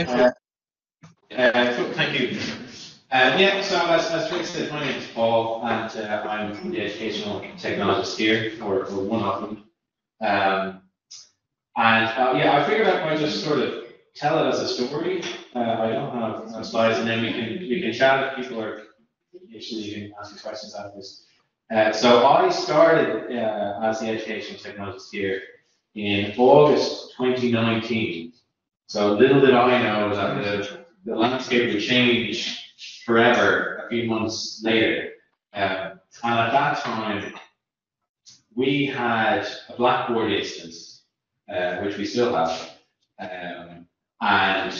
Cool. Thank you. Yeah, so as Rick said, my name is Paul, and I'm the educational technologist here, or one of them. Yeah, I figured I might just sort of tell it as a story. I don't have slides, and then we can chat if people are interested. You can ask me questions out of this. So I started as the educational technologist here in August 2019. So little did I know that the landscape would change forever a few months later. And at that time, we had a Blackboard instance, which we still have. And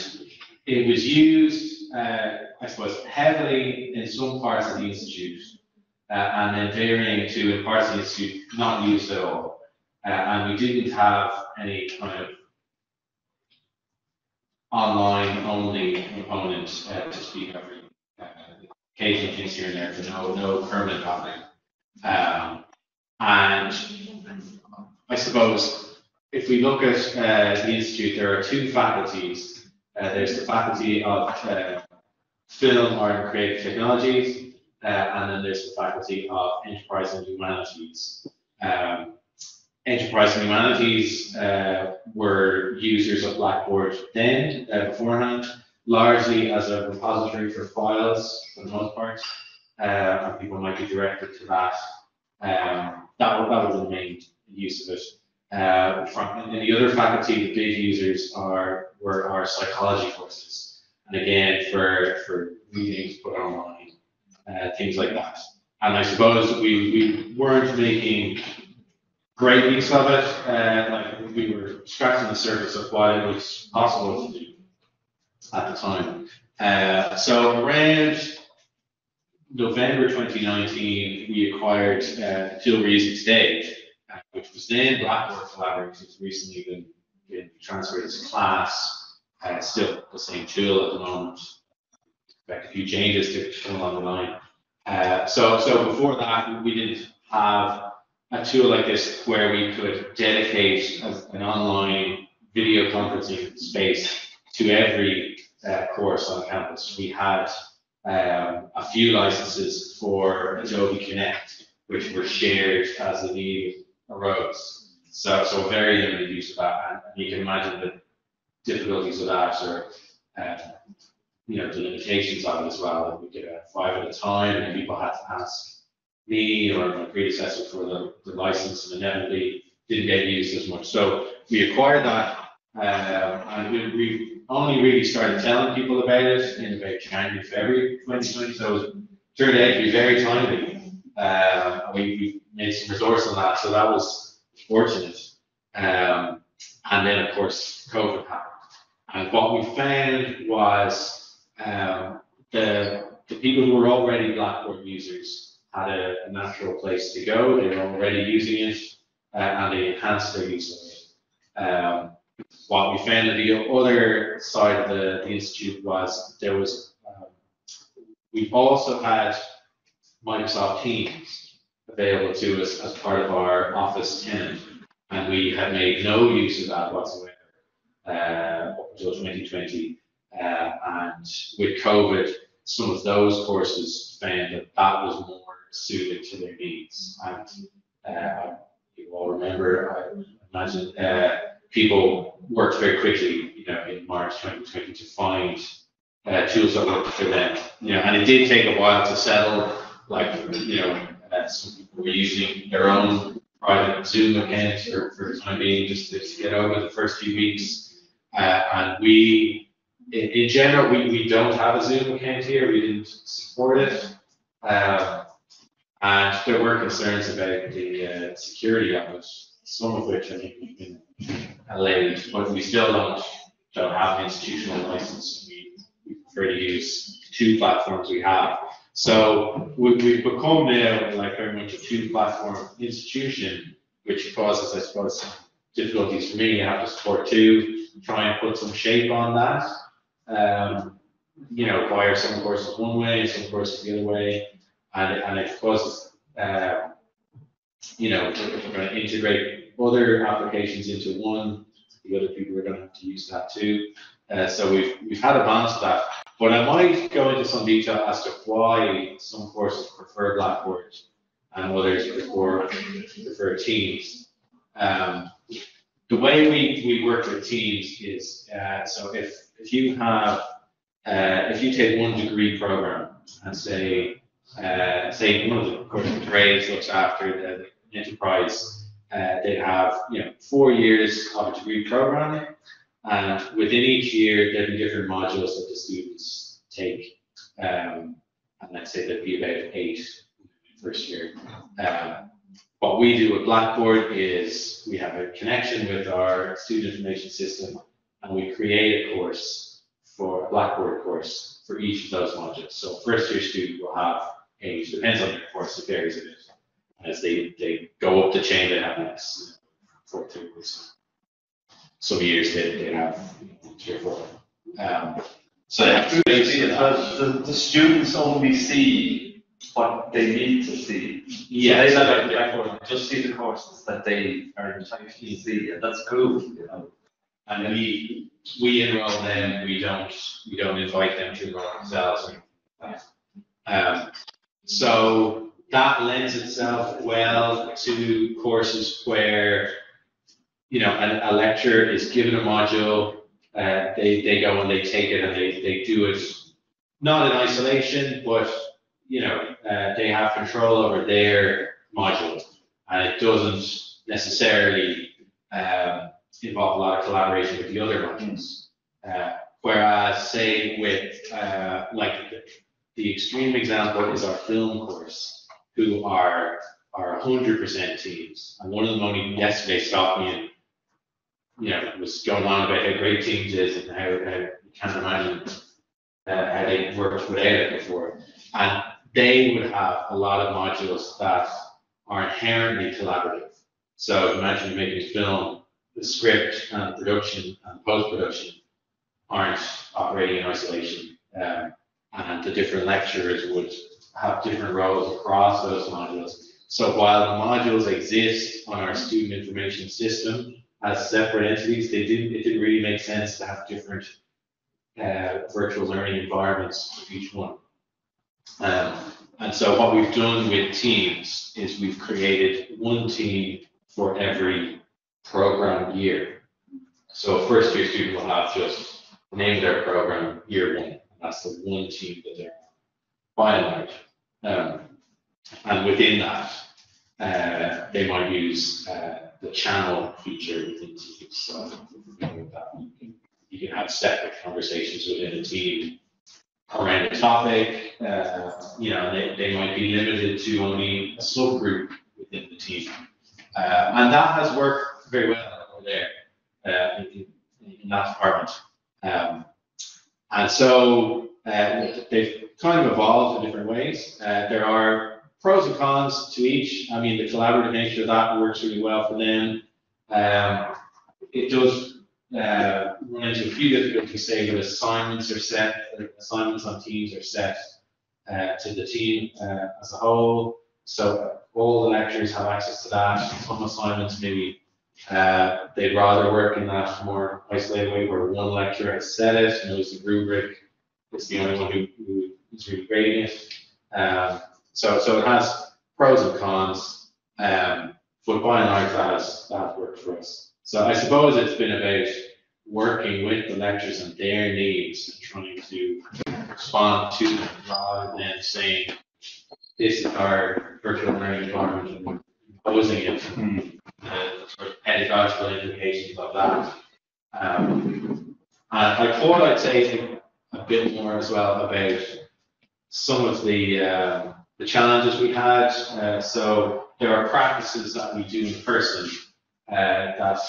it was used, I suppose, heavily in some parts of the institute, and then varying to in parts of the institute not used at all. And we didn't have any kind of online only component to speak of. occasional things here and there, but no permanent happening. And I suppose if we look at the Institute, there are two faculties. There's the Faculty of Film, Art and Creative Technologies, and then there's the Faculty of Enterprise and Humanities. Enterprise and Humanities were users of Blackboard then, beforehand, largely as a repository for files for the most part, and people might be directed to that. That was the main use of it. And the other faculty, the big users were our psychology courses, and again for readings put online, things like that. And I suppose we weren't making great use of it. Like we were scratching the surface of what it was possible to do at the time. So around November 2019, we acquired the tool we're using today, which was then Blackboard Collaborate. It's recently been transferred as class. Still the same tool at the moment. Expect a few changes to come along the line. So before that, we didn't have a tool like this where we could dedicate an online video conferencing space to every course on campus. We had a few licenses for Adobe Connect, which were shared as the need arose. So very limited use of that, and you can imagine the difficulties of that, or the limitations of it as well. We could have 5 at a time, and people had to ask me or my predecessor for the license, and inevitably didn't get used as much. So we acquired that, and we only really started telling people about it in about January, February 2020. So it turned out to be very timely. We made some resource on that, so that was fortunate. And then, of course, COVID happened. And what we found was the people who were already Blackboard users had a natural place to go. They were already using it, and they enhanced their use of it. What we found on the other side of the institute was we also had Microsoft Teams available to us as part of our Office tenant, and we had made no use of that whatsoever up until 2020. And with COVID, some of those courses found that was more suited to their needs. And you all remember, I imagine, people worked very quickly, in March 2020 to find tools that worked for them. And it did take a while to settle. Like, some people were using their own private Zoom account for the time being, just to get over the first few weeks. And we, in general, we don't have a Zoom account here. We didn't support it. And there were concerns about the security of it, some of which I think have been allayed, but we still don't have an institutional license. We prefer to use the 2 platforms we have. So we've become now like very much a 2-platform institution, which causes, I suppose, some difficulties for me. I have to support 2, try and put some shape on that. Acquire some courses one way, some courses the other way, and it causes, if we're going to integrate other applications into one, the other people are going to have to use that too. So we've had a balance of that. But I might go into some detail as to why some courses prefer Blackboard and others prefer Teams. The way we work with Teams is, so if you take one degree program and say one of the course grades looks after the enterprise, they have 4 years of a degree program, and within each year there'll be different modules that the students take, and let's say there'll be about 8 first year. What we do with Blackboard is we have a connection with our student information system, and we create a Blackboard course for each of those modules. So first year student will have 8, depends on the course, it varies a bit. As they go up the chain, they have next 4 years. Some years they have 3 or 4. So the students only see what they need to see. yeah, They so let out the backboard, just see the courses that they are entitled to see, and that's cool, you know. and we enroll them. We don't invite them to enroll themselves. So that lends itself well to courses where, you know, a lecturer is given a module, they go and they take it and they do it not in isolation, but, you know, they have control over their module, and it doesn't necessarily involve a lot of collaboration with the other modules. Whereas, say, with like the extreme example is our film course, who are 100% teams, and one of them only yesterday stopped me and, you know, was going on about how great Teams is and how you can't imagine how they worked without it before. And they would have a lot of modules that are inherently collaborative. So imagine making a film, the script and production and post-production aren't operating in isolation. And the different lecturers would have different roles across those modules. So while the modules exist on our student information system as separate entities, it didn't really make sense to have different virtual learning environments for each one. And so what we've done with teams is we've created one team for every program year. So a first year student will have just the name of their program, year one. That's the one team that they're by and large. And within that, they might use the channel feature within Teams. So you can have separate conversations within a team around a topic. You know, they might be limited to only a subgroup within the team. And that has worked very well over there in that department. And so they've kind of evolved in different ways. There are pros and cons to each. I mean, the collaborative nature of that works really well for them. It does run into a few difficulties, say, when assignments on Teams are set to the team as a whole. So all the lecturers have access to that. Some assignments maybe they'd rather work in that more isolated way where one lecturer has set it, knows the rubric, is the only one who is really grading it. So it has pros and cons, but by and large that has worked for us. So I suppose it's been about working with the lecturers and their needs and trying to respond to them rather than saying, this is our virtual learning environment and we're imposing it, sort of pedagogical implications of that. And I thought I'd say a bit more as well about some of the challenges we had. So there are practices that we do in person that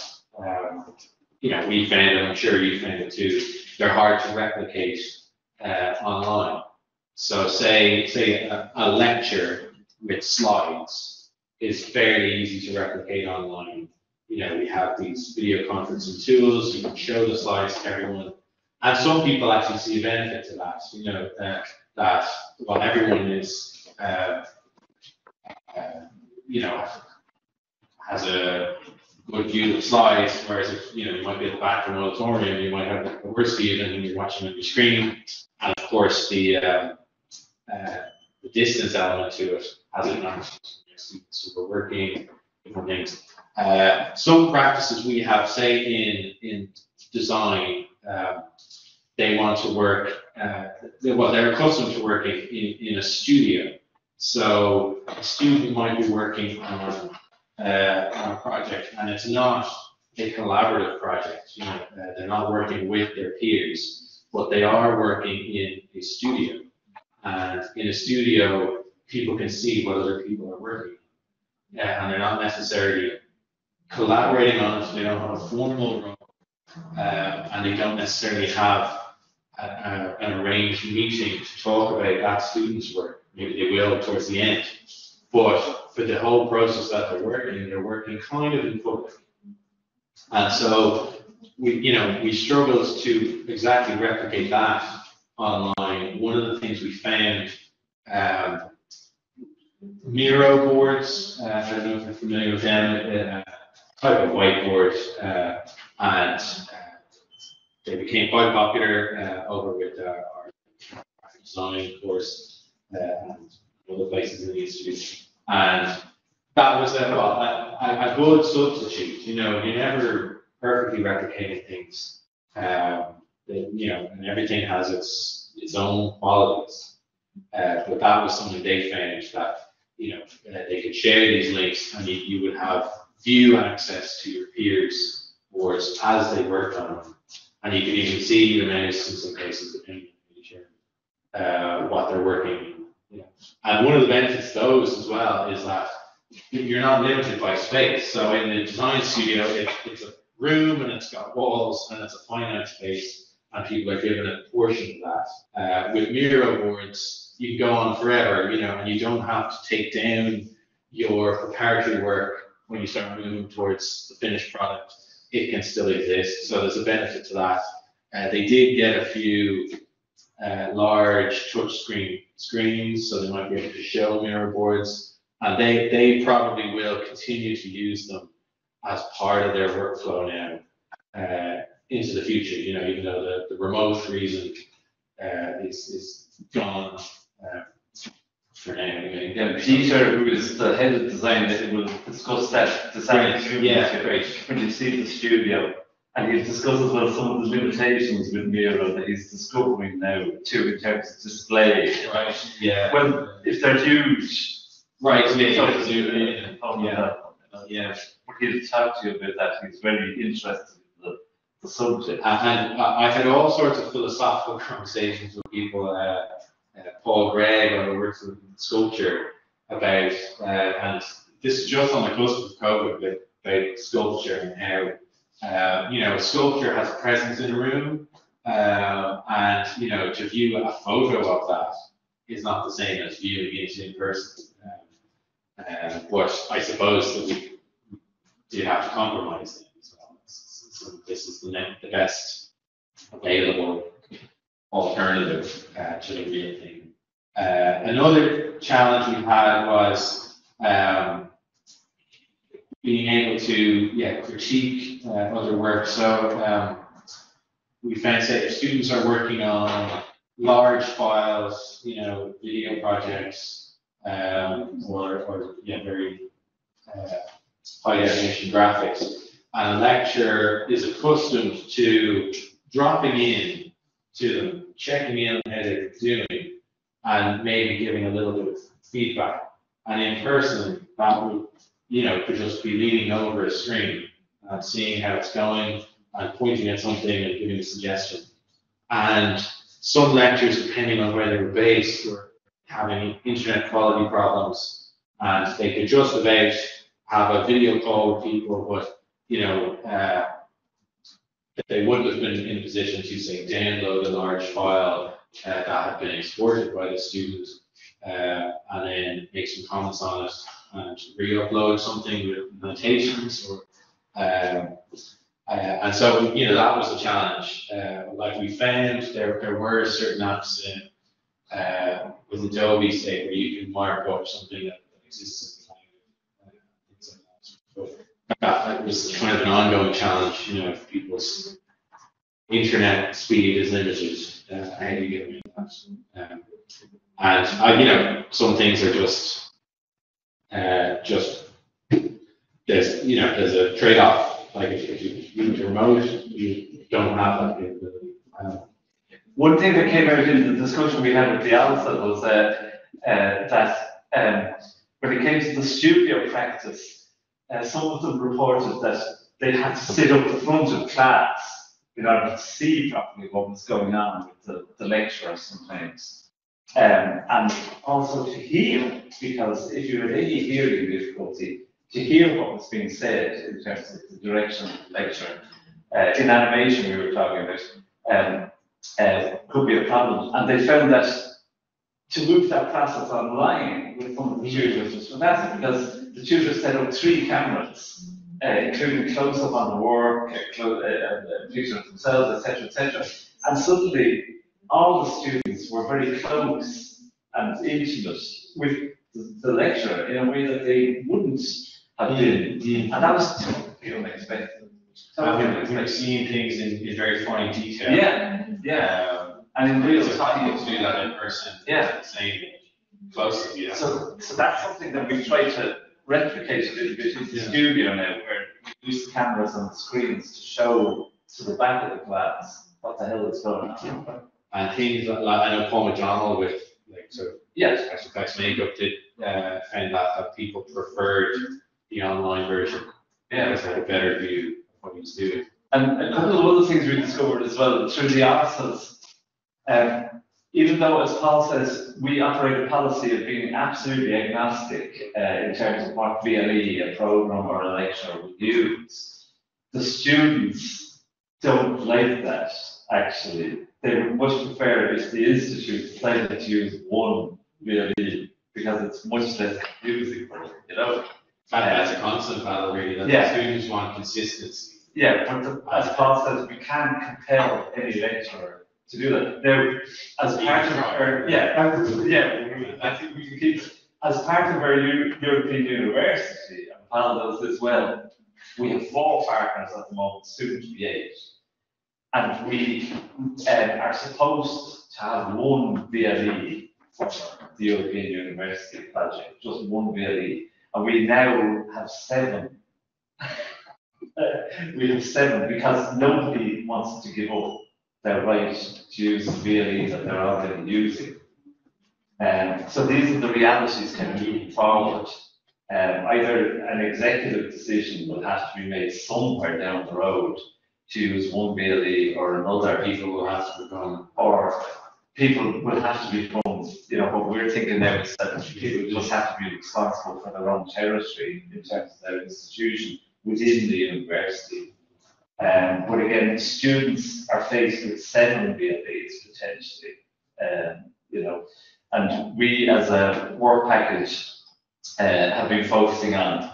you know, we found, and I'm sure you found it too, they're hard to replicate online. So say a lecture with slides is fairly easy to replicate online. You know, we have these video conferencing tools, you can show the slides to everyone. And some people actually see a benefit to that, you know, that well, everyone is, you know, has a good view of the slides, whereas if, you know, you might be at the back of an auditorium, you might have a worse view than when you're watching on your screen. And of course, the distance element to it has an advantage. So we're working different things. Some practices we have, say in design, they want to work, well, they're accustomed to working in a studio. So a student might be working on a project, and it's not a collaborative project. You know, they're not working with their peers, but they are working in a studio. And in a studio, people can see what other people are working on, and they're not necessarily collaborating on it. They don't have a formal role, and they don't necessarily have an arranged meeting to talk about that student's work. Maybe they will towards the end, but for the whole process that they're working kind of in public. And so we struggled to exactly replicate that online, one of the things we found, Miro boards, I don't know if you're familiar with them, a type of whiteboard, and they became quite popular over with our graphic design course and other places in the institute. And that was a good substitute. You know, you're never perfectly replicating things. And everything has its own qualities. But that was something they found that, they could share these links and you would have view access to your peers' boards as they worked on them. And you could even see the mouse in some cases, depending on what they're working. And one of the benefits of those as well is that you're not limited by space. So in the design studio, it's a room and it's got walls and it's a finite space, and people are given a portion of that. With Miro boards, you can go on forever, and you don't have to take down your preparatory work when you start moving towards the finished product. It can still exist, so there's a benefit to that. They did get a few large touchscreen screens, so they might be able to show Miro boards, and they probably will continue to use them as part of their workflow now into the future. Even though the remote reason is gone for now. Anyway. Yeah, Peter, who is the head of design, will discuss that this afternoon. Yeah, great. When you see the studio, and he'll discuss as well some of the limitations with Miro that he's discovering now too in terms of display. Right. Yeah. Well, if they're huge. Right. Yeah. But he'll talk to you about that. He's very interested in the subject. And I've had all sorts of philosophical conversations with people. Paul Gregg, who works with sculpture, about, and this is just on the cusp of COVID, about sculpture and how, sculpture has a presence in a room, and, to view a photo of that is not the same as viewing it in person. But I suppose that we do have to compromise them as well. So this is the best available alternative to the real thing. Another challenge we had was being able to critique other work. So we found that if students are working on large files, video projects, or very high definition graphics, and a lecturer is accustomed to dropping in to them, checking in on how they're doing, and maybe giving a little bit of feedback. And in person, that would, could just be leaning over a screen and seeing how it's going and pointing at something and giving a suggestion. And some lectures, depending on where they were based, were having internet quality problems, and they could just about have a video call with people, but they wouldn't have been in a position to, say, download a large file that had been exported by the student, and then make some comments on it and re-upload something with annotations, or and so that was a challenge. Like we found there were certain apps with Adobe, say, where you can mark up something that exists in the cloud, things like that. But that was kind of an ongoing challenge, if people's internet speed is limited, how do you get around that? And some things are just there's a trade-off. Like if you use remote, you don't have that capability. One thing that came out in the discussion we had with the outset was that when it came to the studio practice, some of them reported that they had to sit up the front of class in order to see properly what was going on with the lecturer sometimes. And also to hear, because if you had any hearing difficulty, to hear what was being said in terms of the direction of the lecture. In animation we were talking about, could be a problem. And they found that to move that process online with some of the tutors was fantastic, because the tutors set up 3 cameras, including close-up on the work, pictures of themselves, etc., etc. And suddenly all the students were very close and intimate with the lecturer in a way that they wouldn't have been. And that was totally unexpected. We've seen things in very fine detail. Yeah, yeah. And in real time, to do that in person. Yeah. Same closely. Yeah. So that's something that we try to replicate a little bit in the studio now, where we use the cameras and the screens to show to the back of the class what the hell is going on. And things like I know Paul McDonald with like sort of special effects makeup did found that people preferred the online version. Yeah, because they had a better view of what he was doing. And a couple of other things we discovered as well through the articles. Even though, as Paul says, we operate a policy of being absolutely agnostic in terms of what VLE, a program or a lecture will use, the students don't like that, actually. They would much prefer if the institute decided to use one VLE because it's much less confusing for them, you know? That's a constant battle, really, that the students want consistency. Yeah, but as Paul says, we can't compel any lecturer to do that. They're, as part of our, I think we can keep, as part of our European University, and Paul does this well, we have 4 partners at the moment, soon to be 8. And we are supposed to have one VLE for the European University project, just one VLE. And we now have 7. We have 7 because nobody wants to give up their right to use the VLE that they're already using. So these are the realities kind of moving forward. Either an executive decision will have to be made somewhere down the road to use one VLE or another. People will have to become, or people will have to become, you know, what we're thinking now is that people just have to be responsible for their own territory in terms of their institution within the university. But again, students are faced with 7 VLEs potentially, you know, and we as a work package have been focusing on,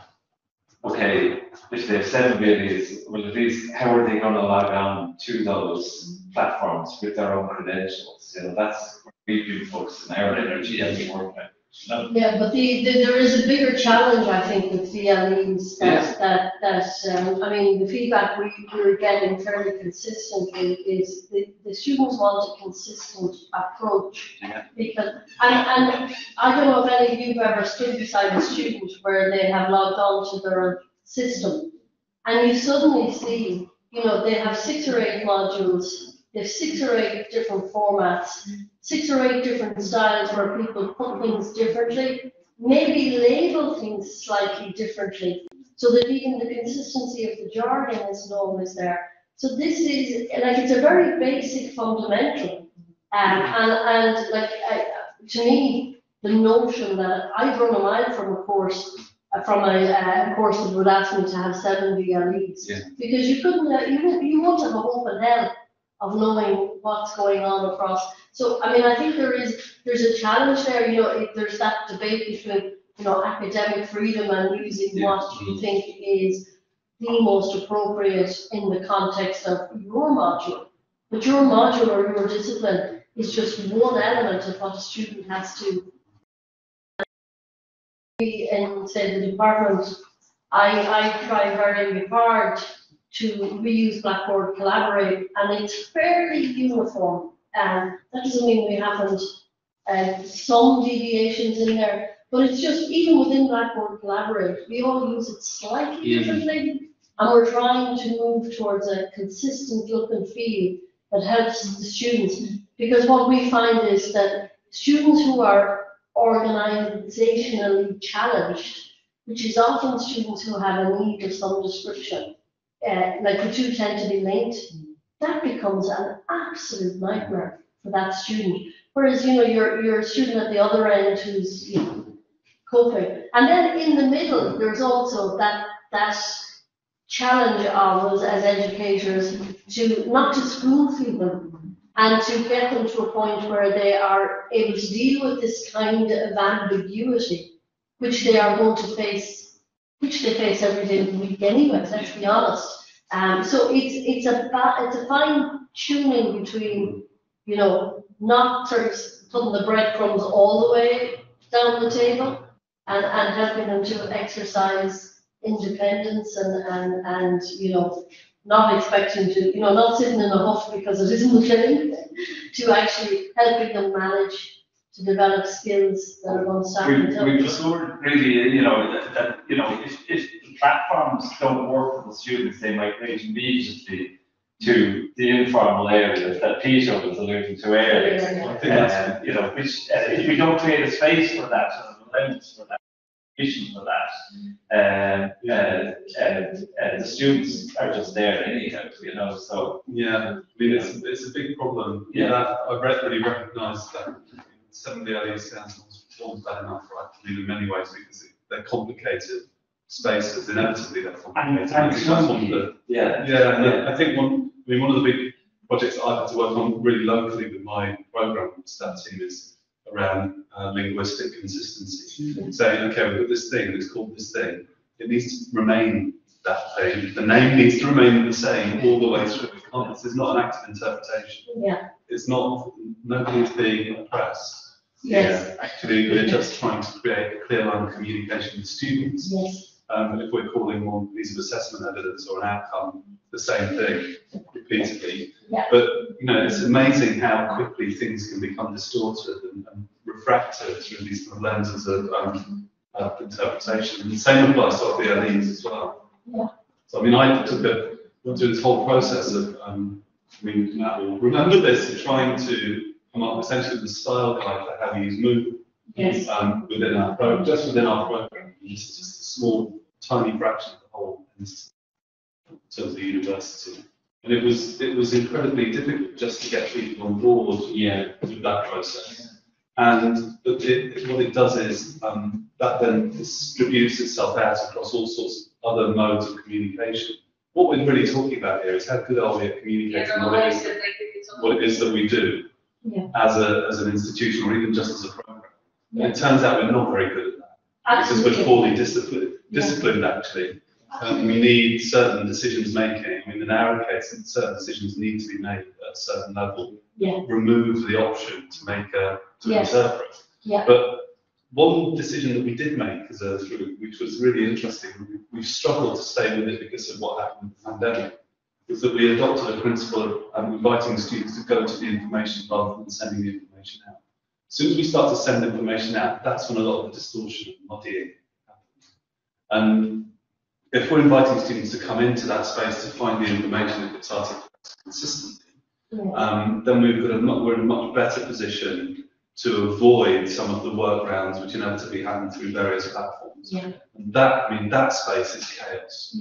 okay, if they have 7 VLEs, well, at least how are they going to log on to those platforms with their own credentials? You know, that's where we've been focusing our energy as a work package. No. Yeah, but there is a bigger challenge, I think, with VLEs that I mean, the feedback we're getting fairly consistently is the students want a consistent approach. Because, and I don't know if any of you have ever stood beside a student where they have logged on to their system and you suddenly see, you know, they have 6 or 8 modules, they have 6 or 8 different formats, 6 or 8 different styles where people put things differently, maybe label things slightly differently, so that even the consistency of the jargon isn't always there. So this is, like, it's a very basic fundamental, and like, to me, the notion that I've run a mile from a course, that would ask me to have 7 VLEs, because you couldn't, you won't have a hope in hell of knowing what's going on across. So, I mean, I think there's a challenge there, you know, there's that debate between, you know, academic freedom and using what you think is the most appropriate in the context of your module. But your module or your discipline is just one element of what a student has to. In, say, the department, I try very hard to reuse Blackboard Collaborate, and it's fairly uniform. That doesn't mean we haven't some deviations in there, but it's just, even within Blackboard Collaborate, we all use it slightly differently, and we're trying to move towards a consistent look and feel that helps the students. Because what we find is that students who are organizationally challenged, which is often students who have a need of some description, like the 2 tend to be linked, that becomes an absolute nightmare for that student. Whereas, you know, you're a student at the other end who's, you know, coping. And then in the middle, there's also that challenge of us as educators to not to spoon feed them and to get them to a point where they are able to deal with this kind of ambiguity, which they are going to face, which they face every day of the week anyway, let's be honest. So it's a fine tuning between you know, not sort of putting the breadcrumbs all the way down the table, and helping them to exercise independence and you know, not expecting to, you know, not sitting in a huff because it isn't the thing, to actually helping them manage to develop skills that are going to start We discovered really, you know, that you know, if the platforms don't work for the students, they migrate immediately to the informal areas that Peter was alluding to earlier. Yeah. I think that's You know, which if we don't create a space for that, and an allowance for that, vision for that, the students are just there anyhow, you know. So yeah, I mean it's a big problem. Yeah. That I've really recognised that some of the early examples wasn't bad enough, right? I mean, in many ways because they're complicated spaces. Inevitably, they're complicated. I think that's one of the yeah. I think one of the big projects I've had to work on really locally with my program staff team is around linguistic consistency. Saying, okay, we've got this thing, it's called this thing. It needs to remain that thing. The name needs to remain the same all the way through. This is not an active interpretation. Yeah. It's not, nobody's being oppressed. Yes. Yeah, actually, we're just trying to create a clear line of communication with students. Yes. And if we're calling one piece of assessment evidence or an outcome the same thing repeatedly, Yeah. but you know, it's amazing how quickly things can become distorted and refracted through these kind of lenses of interpretation. And the same applies to IADTs as well. Yeah. So I mean, I went through this whole process of Matt will remember this, of trying to come up essentially with a style guide for how we use Moodle. Yes. Within our program, just within our program. This is just a small, tiny fraction of the whole in terms of the university. And it was incredibly difficult just to get people on board with that process. And what it does is that then distributes itself out across all sorts of other modes of communication. What we're really talking about here is how good are we at communicating what it is that we do as an institution or even just as a program. And it turns out we're not very good at that. Absolutely. Because we're poorly disciplined actually. We need certain decisions making. I mean, in our case, certain decisions need to be made at a certain level. Yeah. Remove the option to make to interpret. Yeah. But one decision that we did make as a group, which was really interesting, we've struggled to stay with it because of what happened with the pandemic, was that we adopted a principle of inviting students to go to the information rather than sending the information out. As soon as we start to send information out, that's when a lot of the distortion and muddying happens. And if we're inviting students to come into that space to find the information if it's articulated consistently, then we're in a much better position to avoid some of the workarounds which inevitably happen through various platforms. Yeah. And that space is chaos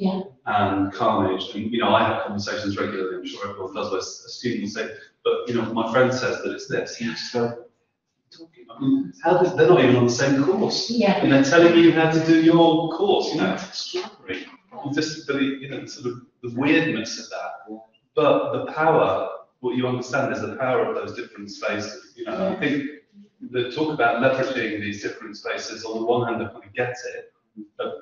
and carnage. And you know, I have conversations regularly, I'm sure everyone does, where a student will say, but you know, my friend says that it's this. You just go, talking. I mean, they're not even on the same course. Yeah. And they're telling you how to do your course. You know, it's extraordinary. Just you know, sort of the weirdness of that. But the power, what you understand is the power of those different spaces. You know, I think the talk about leveraging these different spaces, on the one hand, I kind of get it,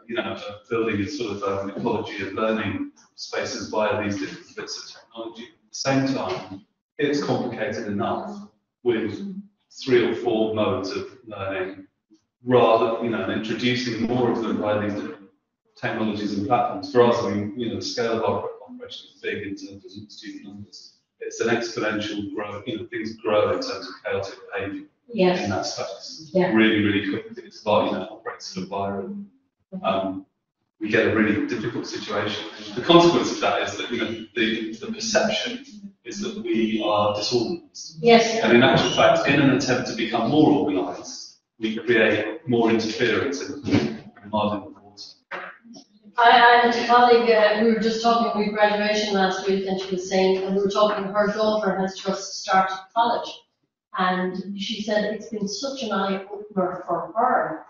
you know, building a sort of ecology of learning spaces via these different bits of technology. At the same time, it's complicated enough with 3 or 4 modes of learning, rather, you know, introducing more of them by these different technologies and platforms. For us, I mean, you know, the scale of our operation is big in terms of student numbers. It's an exponential growth, you know, things grow in terms of chaotic behavior in that space. Really, really quickly. It's like, you know, operates sort of viral. We get a really difficult situation. The consequence of that is that, you know, the perception is that we are disorganized. Yes. And in actual fact, in an attempt to become more organized, we create more interference in the mud in the water. I had a colleague, we were just talking with graduation last week, and she was saying, and we were talking, her daughter has just started college, and she said it's been such an eye-opener for her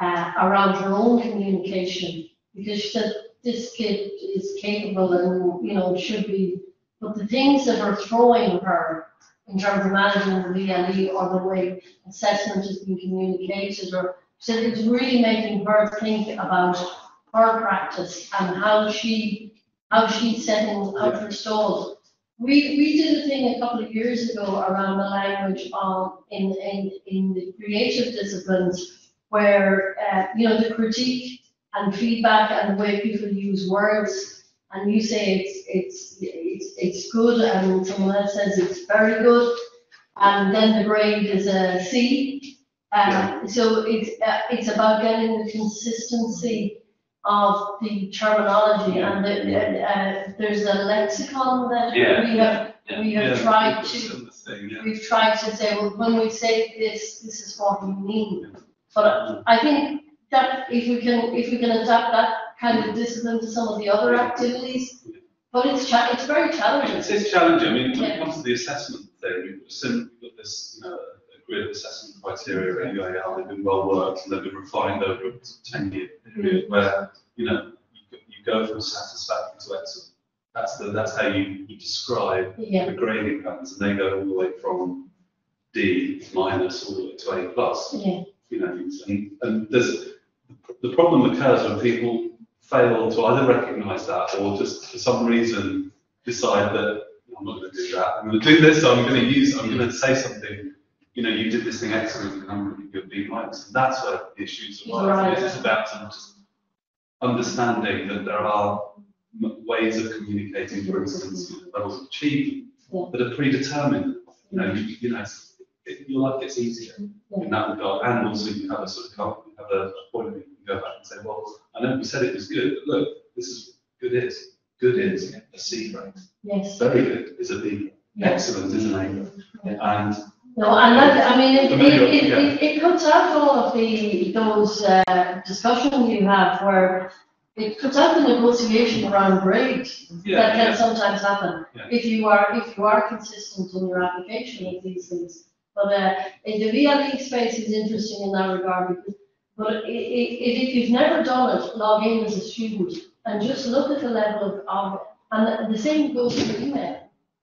around her own communication, because she said this kid is capable and, you know, should be, but the things that are throwing her in terms of managing the VLE or the way assessment is being communicated, or she said it's really making her think about her practice and how she's setting out her stall. We did a thing a couple of years ago around the language in the creative disciplines where you know, the critique and feedback and the way people use words, and you say it's good and someone else says it's very good, and then the grade is a C. So it's about getting the consistency of the terminology, and there's a lexicon that we have tried to we've tried to say, well, when we say this is what we mean. But I think that if we can adapt that kind of discipline to some of the other activities, but it's very challenging. It's challenging. I mean, when it comes to the assessment thing, we've got this, you know, a grid of assessment criteria at UAL. They've been well worked and they've been refined over a 10-year period where, you know, you go from satisfactory to excellent. That's how you describe the grading patterns, and they go all the way from D- all the way to A plus. You know, and there's the problem occurs when people fail to either recognise that or just for some reason decide that I'm not going to do that. I'm going to do this. I'm going to say something. You know, you did this thing excellently, and I'm going to give a B minus. And that's where the issues arise. Right. It's about sort of just understanding that there are ways of communicating, for instance, levels of achievement that are predetermined. You know, your life gets easier in that regard, and also you have a sort of a point where you can go back and say, well, I know you said it was good, but look, this is good is a C grade. Yes. Very good is a B. Yes. Excellent is an A. And no, and that, I mean, it cuts out all of those discussions you have where it cuts out the negotiation around grade that can sometimes happen if you are consistent in your application of these things. But in the VLE space is interesting in that regard, but if you've never done it, log in as a student and just look at the level of and the same goes for email.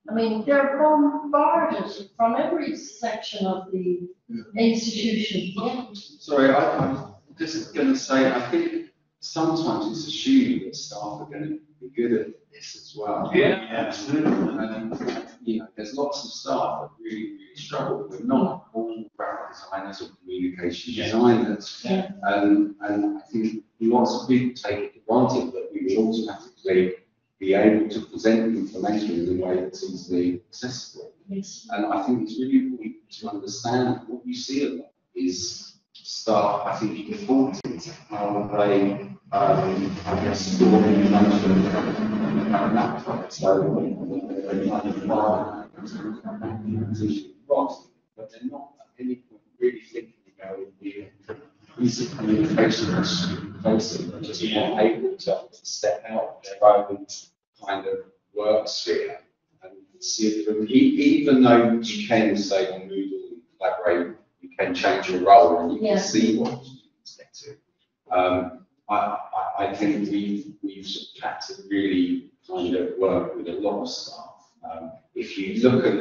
I mean, they're bombarded from every section of the institution. Yeah. Sorry, I'm just going to say, I think sometimes it's assumed that staff are going to be good at this as well. Yeah, absolutely. You know, there's lots of staff that really struggle. We're not all graphic designers or communication designers. Yeah. And I think lots of people take advantage that we will automatically be able to present information in a way that's easily accessible. Yes. And I think it's really important to understand what you see a lot is staff, I think, defaulting to how they, I guess, store information and that kind of so but they're not at any point really thinking about the piece of communication that's facing, they're just not able to step out their own kind of work sphere and see it through. Even though you can say on Moodle and collaborate, you can change your role and you can see what students get to. I think we've had to really kind of work with a lot of staff. If you look at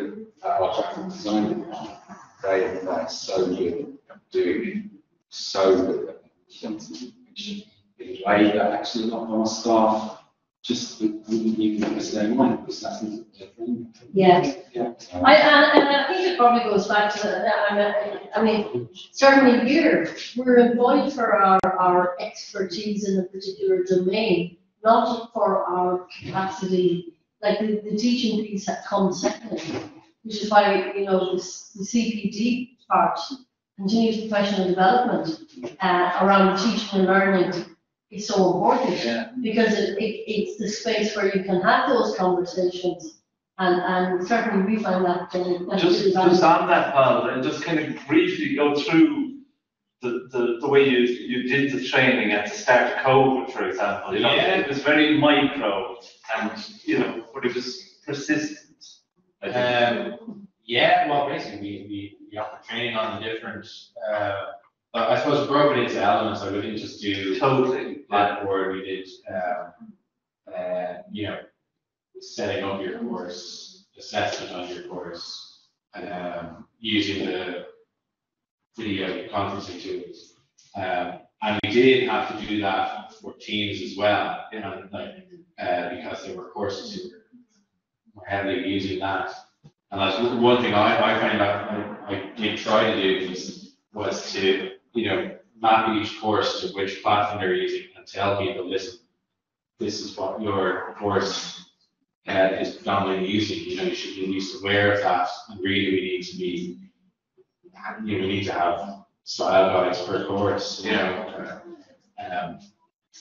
our graphic design department, they are so good at doing it, so good at presenting information in a way that actually not our staff just wouldn't even notice their mind because that's not their thing. Yeah. I think it probably goes back to I mean, certainly here we're employed for our expertise in a particular domain, not for our capacity. Like the teaching piece that comes second, which is why, you know, the CPD part, continuous professional development, around teaching and learning is so important because it's the space where you can have those conversations, and certainly we find that just on that, Paul, and just kind of briefly go through the way you did the training at the start of COVID, for example. You know, it was very micro, and you know, but it was persistent. Well, basically we offer training on the different. I suppose broken into elements. I wouldn't just do Blackboard. We did, you know, setting up your course, assessment on your course, using the video conferencing tools. And we did have to do that for Teams as well, you know, like, because there were courses who were more heavily using that. And that's one thing I found out I did try to do was to, you know, map each course to which platform they're using and tell people, listen, this is what your course is predominantly using. You know, you should be at least aware of that. And really, we need to be, you know, we need to have style guides per course. You know,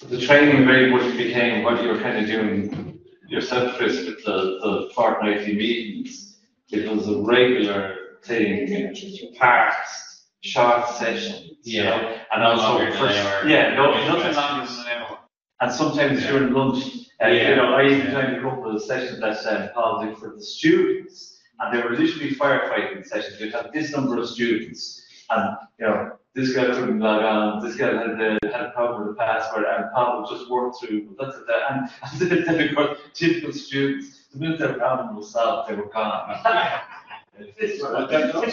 the training very much became what you were kind of doing yourself, Chris, with the fortnightly meetings. It was a regular thing, parts, short sessions, you know, and also nothing longer than an hour. And sometimes during lunch, you know, I even joined a couple of sessions that Paul did for the students, and they were literally firefighting sessions. You'd have this number of students, and you know, this guy couldn't log on, this guy had a problem with the password, and Paul would just work through that. And then of course, typical students, the minute their problem was solved, they were gone. Those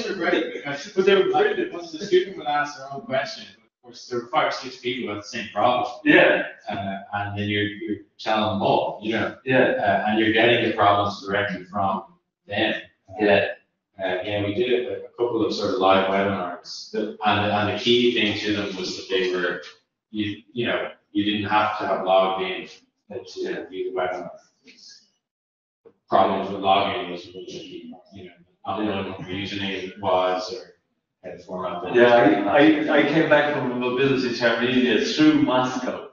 are great, because but they were brilliant. Once the student would ask their own question, of course there were 5 or 6 people with the same problem. Yeah. And then you're telling them all, you know. Yeah. And you're getting the problems directly from them. Yeah. We did a couple of sort of live webinars, and the key thing to them was that they were, you know, you didn't have to have logged in to view the webinar. Problems with logging was you know, not knowing what your username was or how to format it. Yeah, I came back from a mobility to Armenia through Moscow,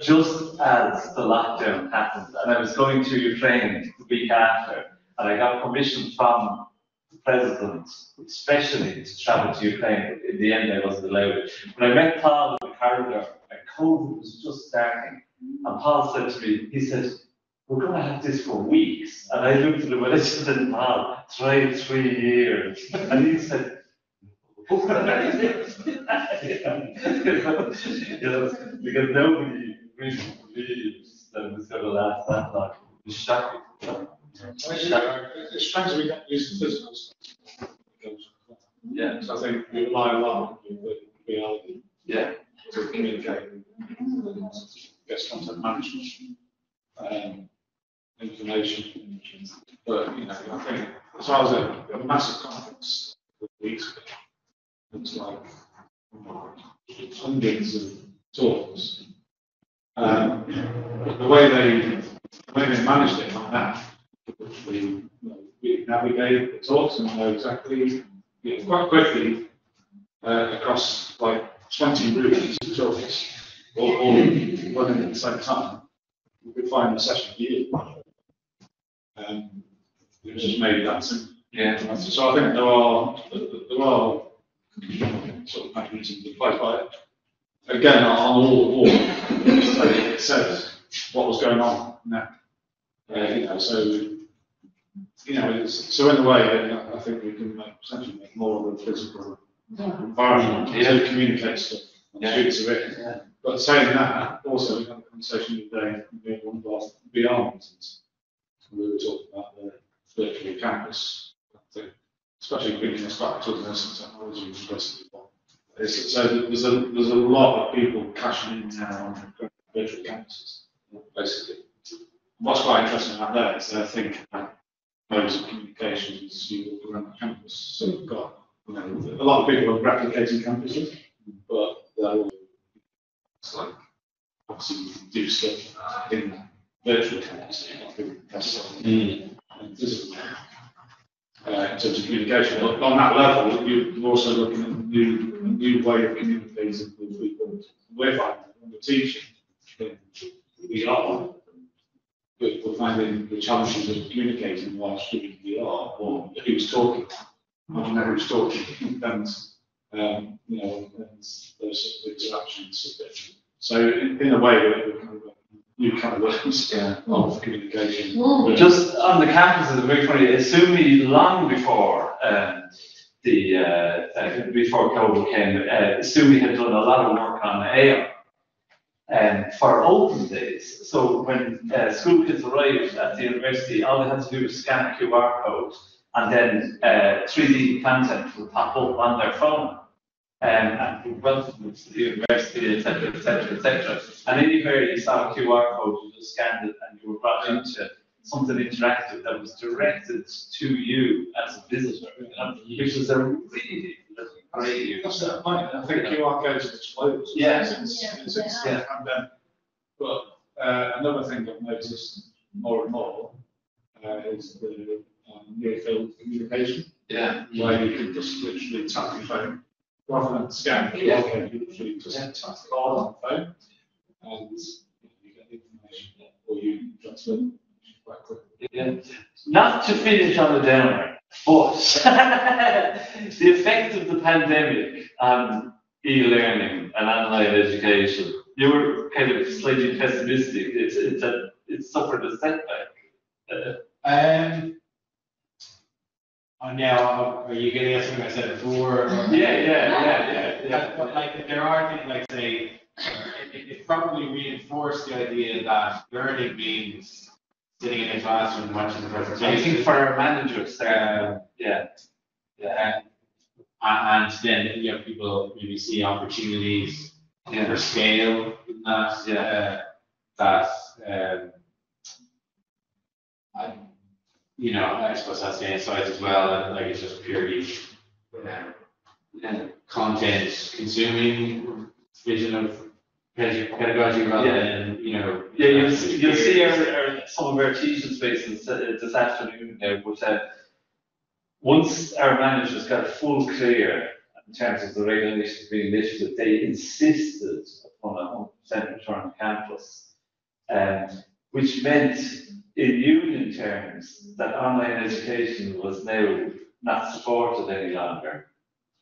just as the lockdown happened, and I was going to Ukraine the week after, and I got permission from the president, especially to travel to Ukraine. But in the end, I wasn't allowed it. When I met Paul in the corridor, and COVID was just starting, and Paul said to me, he said, "We're going to have this for weeks." And I looked at him and I said, "Paul, try 3 years." And he said, you know, because nobody really believes that it was going to last that long. It's shocking. It's strange we don't use the physical stuff. Yeah. So I think we rely a lot on the reality to communicate and get content management, information. But you know, I think as far as a massive conference weeks ago, it's like hundreds of talks. The way they managed it like that, we navigated the talks and know exactly, quite quickly, across like 20 rooms of talks, all running at the same time. We could find a session here. It was just made that simple. Yeah. So I think there are sort of mechanisms in place, but again, on all the board, it says what was going on now. You know, so you know, so in a way, I think we can potentially make more of a physical environment to communicate stuff. Students are in. Yeah. But saying that, also we had a conversation today in one of our VR meetings. We were talking about the virtual campus, especially bringing us back to nursing technology. So there's a lot of people cashing in now on virtual campuses, basically. What's quite interesting about that is I think modes of communications you walk around the campus. So you've got, you know, a lot of people are replicating campuses, but they're all, it's like, obviously you can do stuff in virtual campus, physical in terms of communication. But on that level, you're also looking at a new way of communicating with people. We're finding when we're teaching, we're finding the challenges of communicating whilst doing VR, or who's talking. I don't know who's talking, and you know, and those sort of interactions. So in a way, we're kind of new kind of words of communication. Just on the campuses, it's very funny. Assuming long before before COVID came, Sumi had done a lot of work on AR for open days. So when school kids arrived at the university, all they had to do was scan a QR code, and then 3D content would pop up on their phone. And welcome to the university, etc., etc., etc. And anywhere you saw a QR code, you just scanned it and you were brought into it. something interactive that was directed to you as a visitor, which was a really great use. That's the point. I think QR codes have exploded. Yeah. Since Yeah. the pandemic. But another thing I've noticed more and more is the near field communication. Yeah. Where you can just literally tap your phone rather than scan the QR code, you literally just tap the card on the phone and you get the information or you transfer it quite quickly. Yeah. Not to finish on a downer, but the effect of the pandemic on e-learning and online education, you were kind of slightly pessimistic. It's suffered a setback. Now, are you getting at something I said before? Yeah. But like, there are things like, say, it probably reinforced the idea that learning means sitting in a classroom and watching the presentation. I think for our managers, and then people maybe see opportunities for scale in that. I suppose that's the insight as well, and like it's just purely content consuming vision of pedagogy rather than you'll see some of our teaching spaces this afternoon now, but once our managers got full clear in terms of the regulations being lifted, they insisted upon 100% return to campus, which meant in union terms that online education was now not supported any longer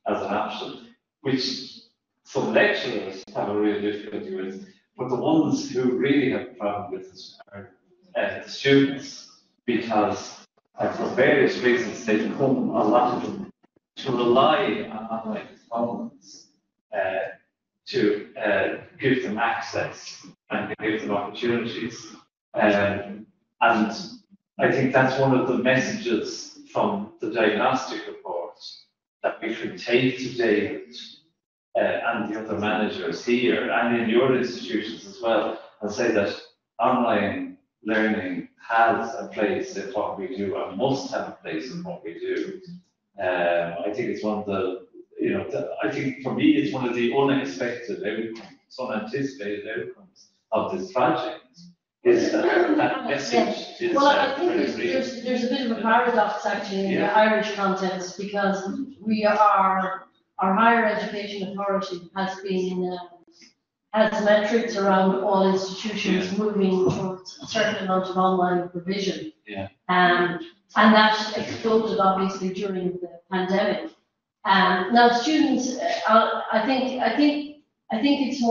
as an option, which some lecturers have a real difficulty with, but the ones who really have a problem with it are the students, because for various reasons they've come, a lot of them, to rely on online components to give them access and give them opportunities. And I think that's one of the messages from the diagnostic report that we should take to David and the other managers here and in your institutions as well, and say that online learning has a place in what we do and must have a place in what we do. I think it's one of the, I think for me it's one of the unexpected outcomes, unanticipated outcomes of this project. Is that message is well, I think there's a bit of a paradox actually in the Irish context, because our higher education authority has metrics around all institutions moving towards a certain amount of online provision. And that exploded obviously during the pandemic. Now students, I think it's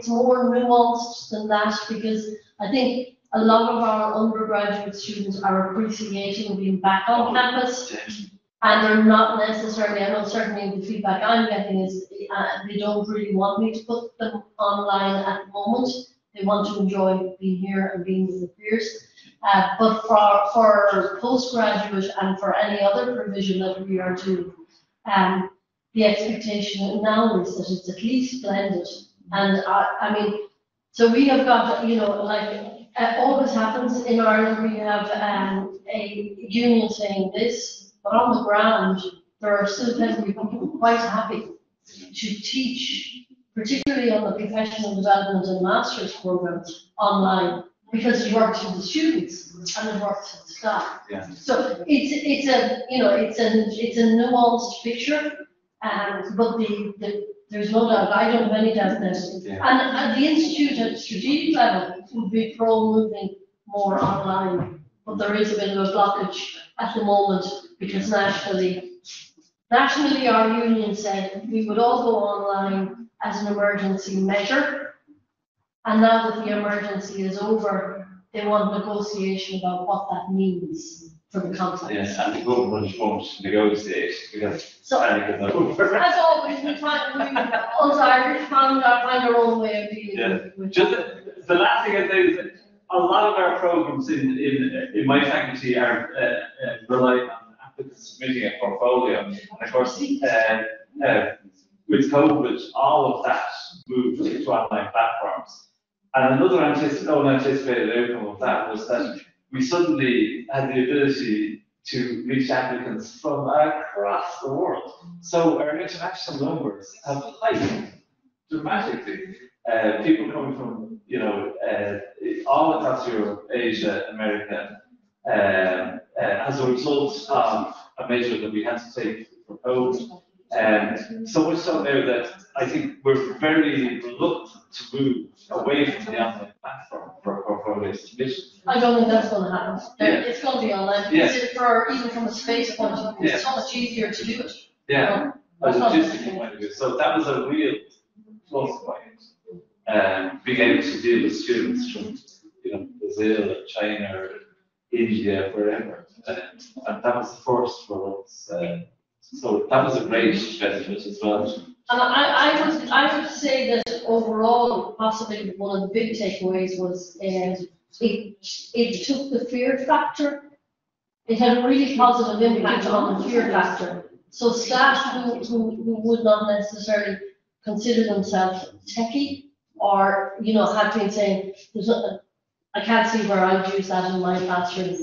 more nuanced than that, because I think a lot of our undergraduate students are appreciating being back on campus, and they're not necessarily, I know certainly the feedback I'm getting is they don't really want me to put them online at the moment. They want to enjoy being here and being with their peers. But for postgraduate and for any other provision that we are doing, the expectation now is that it's at least blended. And I mean, so we have got, like always happens in Ireland, we have a union saying this, but on the ground, there are still plenty of people quite happy to teach, particularly on the professional development and master's programs online, because it works for the students and it works for the staff. So it's a nuanced picture, but there's no doubt, I don't have any doubt that. And at the institute at strategic level would be pro moving more online, but there is a bit of a blockage at the moment, because nationally our union said we would all go online as an emergency measure, and now that the emergency is over, they want negotiation about what that means for the context. Yes, and the government won't negotiate because so, panic is over. As always, us Irish find our own way of dealing with Just the last thing I'd say is that a lot of our programs in my faculty are relying on applicants submitting a portfolio. And of course, with COVID, all of that moved to online platforms. And another unanticipated outcome of that was that we suddenly had the ability to reach applicants from across the world. So our international numbers have hiked dramatically. People coming from, all across Europe, Asia, America, as a result of a measure that we had to take for COVID. So much so there that I think we're very reluctant to move away from the online platform for portfolio submission. I don't think that's going to happen. Yeah. It's going to be online, Yeah. because even from a space point of view, it's so much easier to do it. Yeah, a logistical point of view. So that was a real plus point. Being able to deal with students from, Brazil, or China, or India, wherever, and that was the first for us. So that was a great benefit as well. And I would say that overall, possibly one of the big takeaways was it took the fear factor. It had a really positive impact on the fear factor. So staff who would not necessarily consider themselves techie, or had been saying, I can't see where I'd use that in my classroom.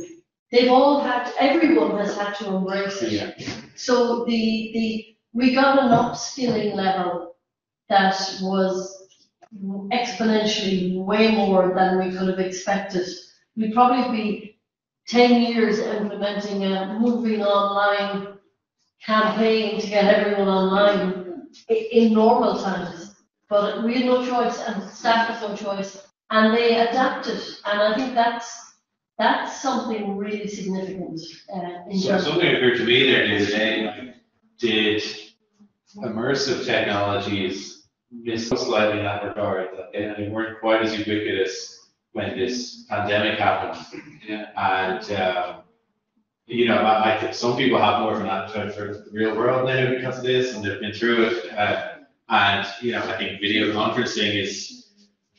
Everyone has had to embrace it. Yeah. So we got an upskilling level that was exponentially way more than we could have expected. We'd probably be 10 years implementing a moving online campaign to get everyone online in normal times. But we had no choice, and staff had no choice, and they adapted. And I think that's something really significant. So something occurred to me there the other day. Like, did immersive technologies miss slightly in that regard? That they weren't quite as ubiquitous when this pandemic happened. Yeah. And I think some people have more of an appetite for the real world now because of this, and they've been through it. And I think video conferencing is,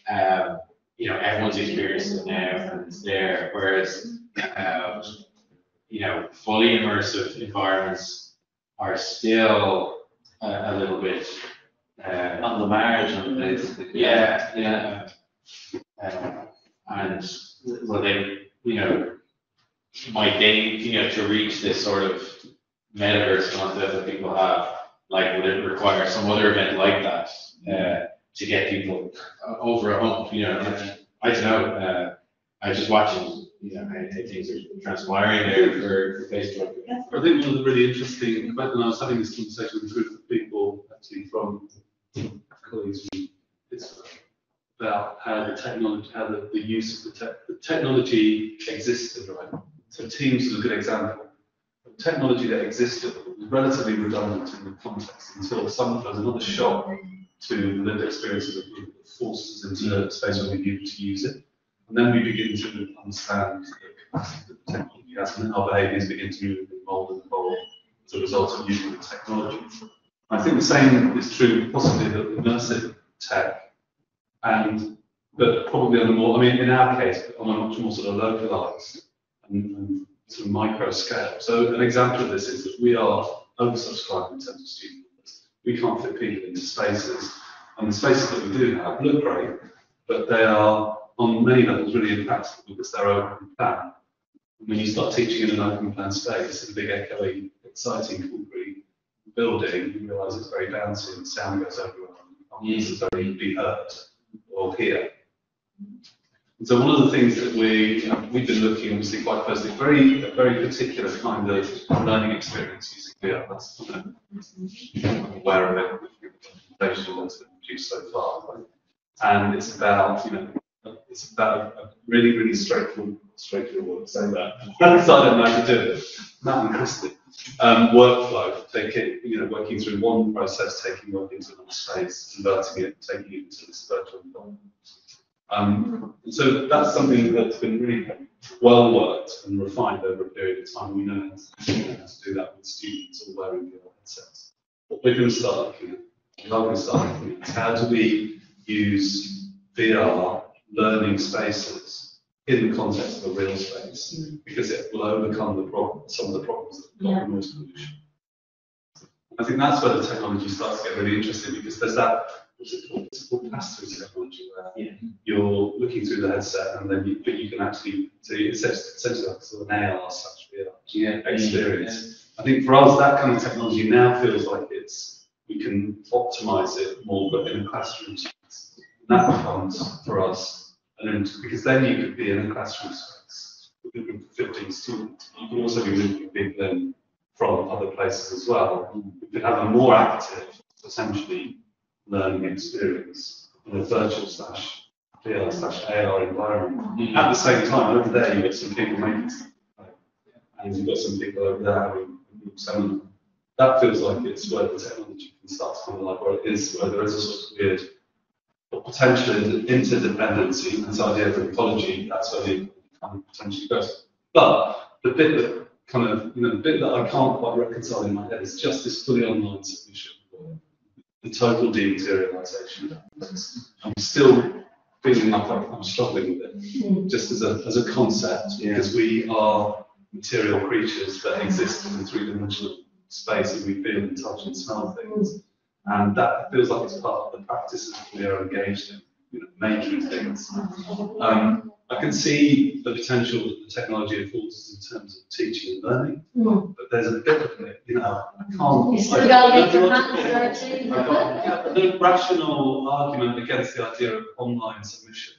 everyone's experienced it now and it's there. Whereas, fully immersive environments are still a little bit On the margin, basically. Yeah. And well, they, might they, to reach this sort of metaverse concept that people have, like, would it require some other event like that to get people over a hump? I don't know. I was just watching, how things are transpiring there for Facebook. I think one of the really interesting, and I was having this conversation with a group of people actually from colleagues from Pittsburgh about how the use of the technology existed, right? So Teams is a good example. The technology that existed was relatively redundant in the context until there was another shock to the lived experiences of people that forced us into a space where we needed to use it. And then we begin to understand the capacity that the technology has, and then our behaviours begin to mould and evolve as a result of using the technology. I think the same is true possibly of immersive tech, but probably on a more, in our case, on a much more sort of localised and sort of micro scale. So an example of this is that we are oversubscribed in terms of student numbers. We can't fit people into spaces, and the spaces that we do have look great, but they are on many levels really impactful because they're open plan. When you start teaching in an open plan space, in a big echoey, exciting concrete building, you realise it's very bouncy and sound goes everywhere. You can't necessarily be heard or hear. And so one of the things that we've been looking obviously quite closely, a very particular kind of learning experience using VR. That's I'm aware of it with the presentation that's been produced so far. Right? And it's about a really, really straightforward, say that. So I don't know how to do it. Matt and Christy. Workflow, working through one process, taking work into another space, converting it, taking it into this virtual environment. So that's something that's been really well worked and refined over a period of time. We know how to do that with students all wearing VR headsets. What we're going to start looking at, is how do we use VR learning spaces in the context of a real space, because it will overcome some of the problems that we've got in the solution. I think that's where the technology starts to get really interesting, because there's that what's it called? It's called pass-through technology, where you're looking through the headset and then you can actually, so it's essentially like sort of an AR / VR experience. I think for us, that kind of technology now feels like we can optimize it more, but in a classroom space. And that becomes for us, because then you could be in a classroom space with a group of 15 students. You can also be moving people in from other places as well. You could have a more active, essentially, learning experience in a virtual / VR / AR environment. At the same time, over there, you've got some people making stuff, and you've got some people over there having some. That feels like it's where the technology can start to come alive, where it is, where there is a sort of weird potential interdependency. This idea of ecology, that's where the kind of potentially goes. But the bit that kind of, the bit that I can't quite reconcile in my head is just this fully online solution, the total dematerialization. I'm still feeling like I'm struggling with it, just as a concept, because we are material creatures that exist in a three-dimensional space, and we feel and touch and smell things, and that feels like it's part of the practice that we are engaged in, making things. I can see the potential that the technology affords us in terms of teaching and learning, but there's a bit of it, I can't. You still got to make your hands dirty. I've no rational argument against the idea of online submission,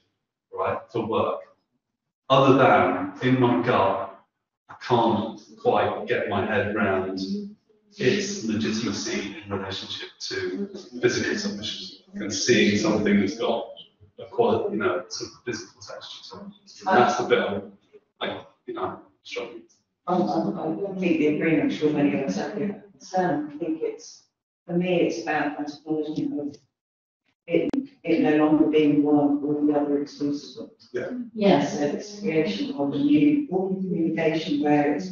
right, for work, other than in my gut, I can't quite get my head around its legitimacy in relationship to physical submission and seeing something that's got a quality, sort of physical texture to it. That's the bit I'm struggling with. I completely agree. I'm sure many of us have the concern. I think for me, it's about technology of it no longer being one or the other exclusively. Yes. It's creation of a new form of communication where it's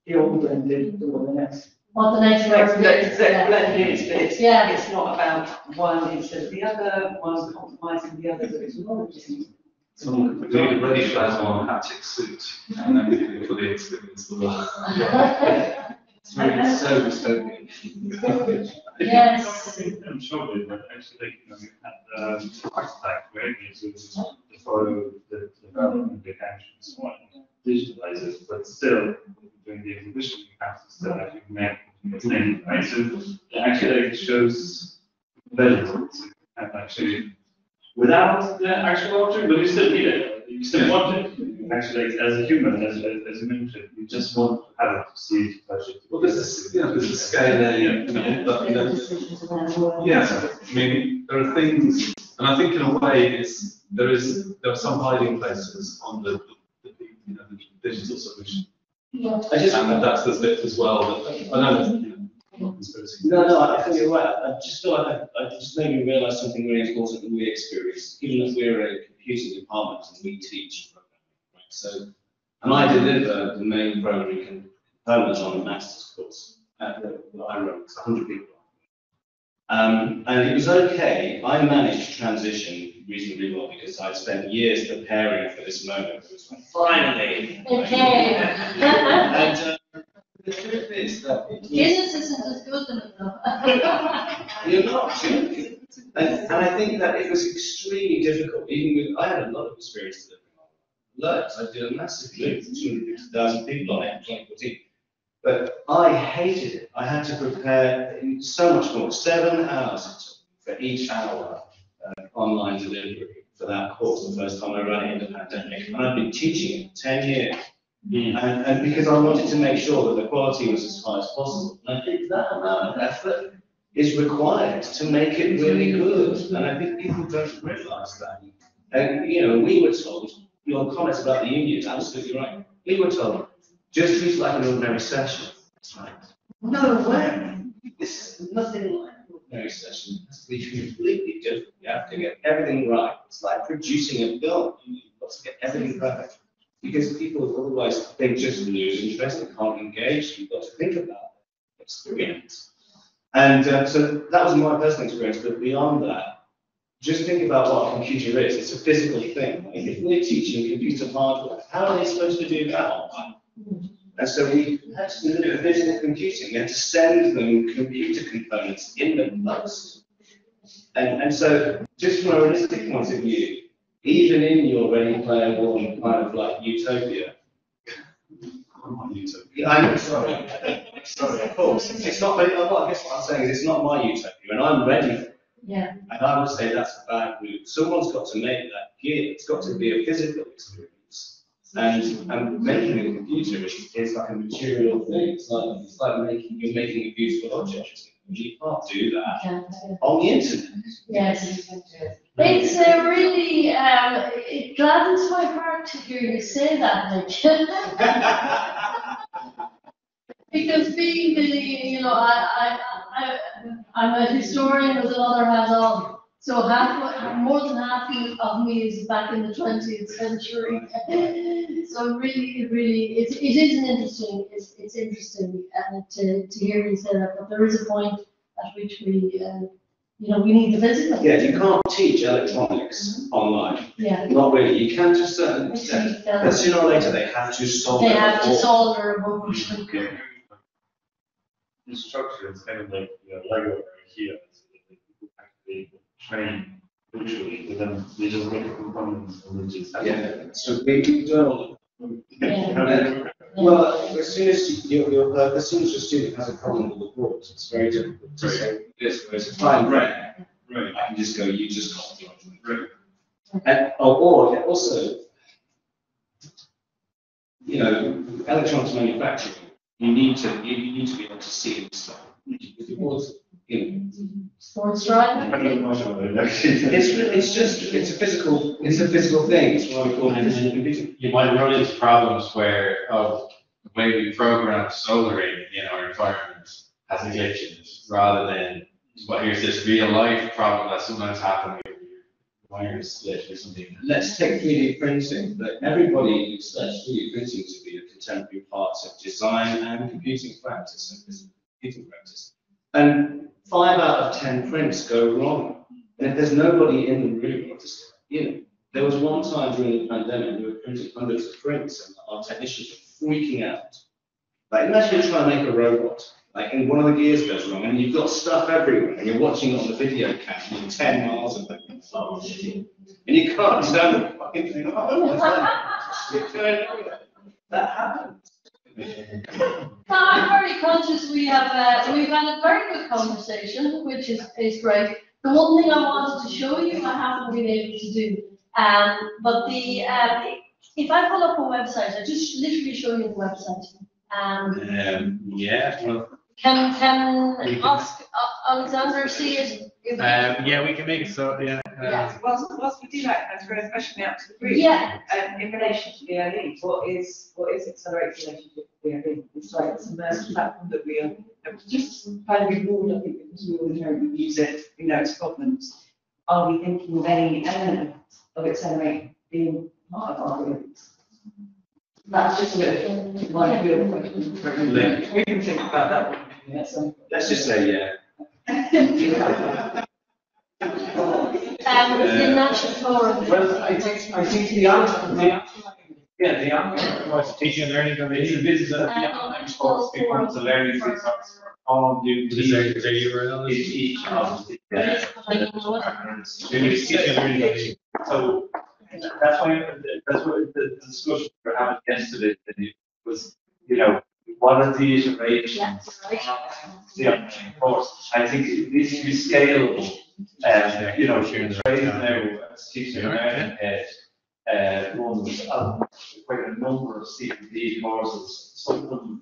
the old and the next. What the next word is. It's not about one instead of the other, one compromising the other, but it's not. Someone could be ready for that on a haptic suit, and then we can fully experience the world. It's really so dystopian. Yes. I'm sure we were actually at the architect where it is to follow the development of the actions and digitalize it, but still during the exhibition you have to still actually make the thing, right? So actually it shows visuals and actually without the actual object, but you still need it. You still want it. Actually, as a human, as you mentioned, you just want to have it, to see it, to touch it. Well, there's a scale there, yes, I mean, there are things, and I think in a way there are some hiding places on the digital solution. And that's the bit as well that I know. No, I think you're right. I just feel like I just made me realise something really important that we experience, even if we're a computing department and we teach programming, right? So, and I deliver the main programming component on the master's course that I run, it's 100 people. And it was okay. I managed to transition reasonably well because I'd spent years preparing for this moment. It was like, finally. Okay. And the truth is that Guinness isn't as good enough. you're not joking. And I think that it was extremely difficult. Even with, I had a lot of experience delivering on loads. I did a massive move, 250,000 people on it in 2014. But I hated it. I had to prepare so much more. 7 hours it took for each hour online delivery for that course. The first time I ran it in the pandemic, and I've been teaching it 10 years. And because I wanted to make sure that the quality was as high as possible. And I think that amount of effort is required to make it really good. And I think people don't realise that. And we were told, your comments about the unions, absolutely right. We were told, just treat it like an ordinary session. It's like, no way. This is nothing like an ordinary session. It has to be completely different. You have to get everything right. It's like producing a film. You've got to get everything perfect. Because people otherwise they just lose interest and can't engage. You've got to think about the experience. And so that was my personal experience. But beyond that, just think about what a computer is. It's a physical thing. Like if we're teaching computer hardware, how are they supposed to do that online? And so we had to deliver physical computing. We had to send them computer components in the post. And so, just from a realistic point of view, even in your Ready Player One kind of like utopia, I'm sorry. Sorry, of course. It's not, but I guess what I'm saying is it's not my utopia, and I'm ready for it. Yeah. And I would say that's a bad route. Someone's got to make that gear. It's got to be a physical experience. And making a computer is like a material thing. It's like you're making a beautiful object. You can't do that on the internet. Yes. It's really, it gladdens my heart to hear you say that, Nick. Because being the, I'm a historian with another hat on. So more than half of me is back in the 20th century. So really, it is an interesting, it's interesting to hear you say that. But there is a point at which we need the physical. Yeah, you can't teach electronics online. Yeah. Not really. You can to a certain extent. But sooner or later, they have to solve. They have to solve their board. The structure is kind of like Lego or IKEA, so that people actually train virtually, but then they just make components and then just So we do. Well, as soon as your student has a problem with the board, it's very difficult to say this. Whereas if I'm rare, I can just go, you just can't do it. And or also, electronics manufacturing. You need to be able to see this stuff. If the board's, Sports drive. it's a physical thing. It's what we call physical computing. You might run into problems where the way we program soldering in our environment has glitches, rather than here's this real life problem that sometimes happens with wires split or something. Let's take 3D printing. But everybody expects 3D printing to be a contemporary part of design and computing practice and physical computing practice. And 5 out of 10 prints go wrong. And if there's nobody in the room, there was one time during the pandemic we were printing hundreds of prints, and our technicians were freaking out. Like, imagine you're trying to make a robot, and one of the gears goes wrong, and you've got stuff everywhere, and you're watching it on the video cam, and you're 10 miles away. Oh, shit. And you can't turn the fucking thing off. That happens. I'm very conscious we've had a very good conversation, which is great. The one thing I wanted to show you, I haven't been able to do. But if I pull up a website, I just literally show you the website. Can Alexander see it? Yeah, we can make it so. Yeah. Whilst we do that, can I throw a question out to the group? Yeah. In relation to BLE, what is Accelerate's relationship with BLE? It's like this immersive platform that we are just kind of ignored, I think, because we all inherently use it, we know its problems. Are we thinking of any element of Accelerate being part of our group? That's just a bit of my real question. We can think about that one. Let's just say yeah. The National Forum. Well, I think the answer was teaching and learning is a business of the online course becomes a learning resource for all new teachers. Is there each of the teaching and learning. So that's why the discussion we were having yesterday was, what are the iterations of the online course? I think it needs to be scalable. Trade now as teaching and learning runs quite a number of CPD courses, some of them,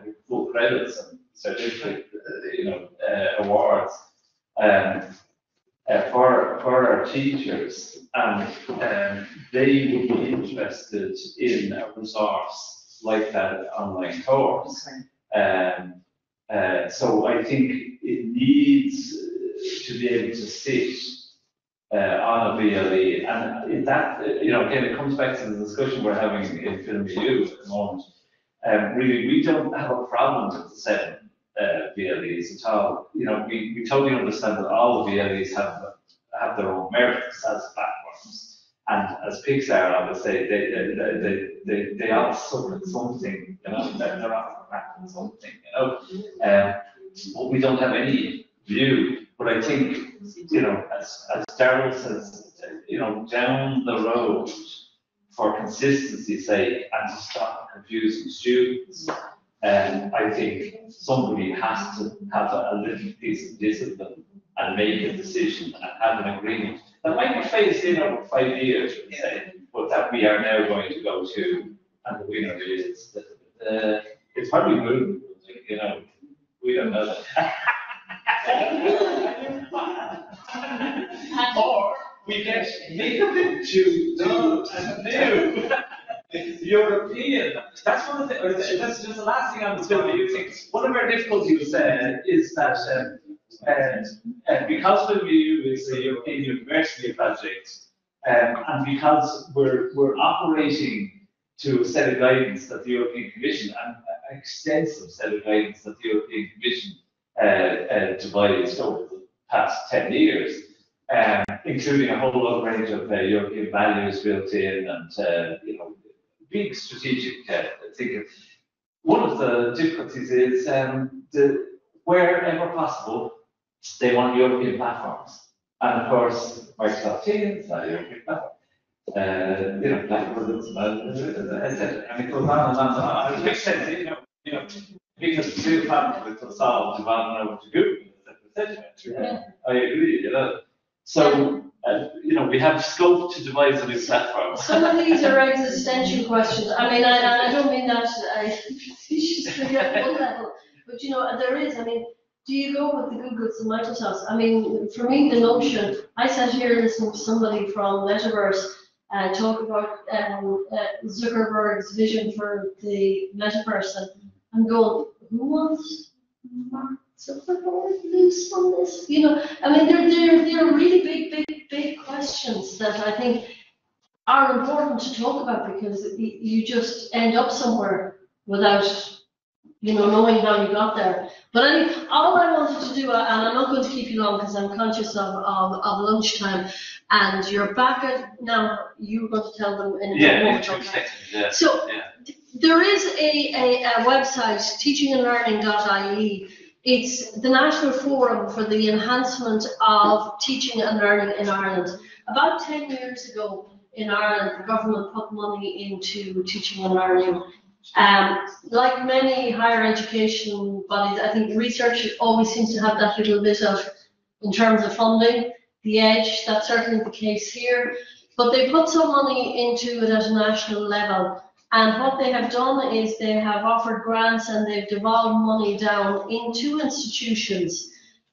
with full credits and certificate, awards for our teachers, and they would be interested in a resource like that online course. So I think it needs to be able to sit on a BLE, and that, again, it comes back to the discussion we're having in Film Review at the moment. Really, we don't have a problem with the 7 BLEs at all. We totally understand that all the BLEs have their own merits as platforms, and as Pixar, I would say, they all suffer something. They're all something. But we don't have any view. But I think you know, as Darrell says, you know, down the road, for consistency's sake and to stop confusing students, I think somebody has to have a little piece of discipline and make a decision and have an agreement that might be phased in over 5 years, say, but that we are now going to go to, and the winner is it's probably moving, you know, we don't know that. Or we get linked to new European. That's one of the. That's just the last thing I'm still using. One of our difficulties is that because when we use the European University project, and because we're operating to a set of guidance that the European Commission, and an extensive set of guidance that the European Commission devised over the past 10 years, including a whole other range of European values built in, and you know, big strategic thinking. One of the difficulties is wherever possible, they want European platforms, and of course, Microsoft Teams, a European platform. You know, platforms, etc. And it goes on and on and on. It makes sense, you know, because the two problems to solve, you want to know what to do, etc. I agree, you know. So, you know, we have scope to devise a new platform. Some of these are existential questions. I mean, I don't mean that facetiously at one level, but you know, there is. I mean, do you go with the Googles and Microsofts? I mean, for me, the notion. I sat here listening to somebody from Metaverse talk about Zuckerberg's vision for the Metaverse, and I'm going, who wants Mark Zuckerberg loose on this? You know, I mean, they're really big questions that I think are important to talk about, because you just end up somewhere without, you know, knowing how you got there. But anyway, all I wanted to do, and I'm not going to keep you long because I'm conscious of lunchtime, and you're back at, now you're going to tell them in a moment. Yeah. So there is a website, teachingandlearning.ie. It's the National Forum for the Enhancement of Teaching and Learning in Ireland. About 10 years ago in Ireland, the government put money into teaching and learning. Like many higher education bodies, I think research always seems to have that little bit of, in terms of funding, the edge. That's certainly the case here. But they put some money into it at a national level. And what they have done is they have offered grants, and they've devolved money down into institutions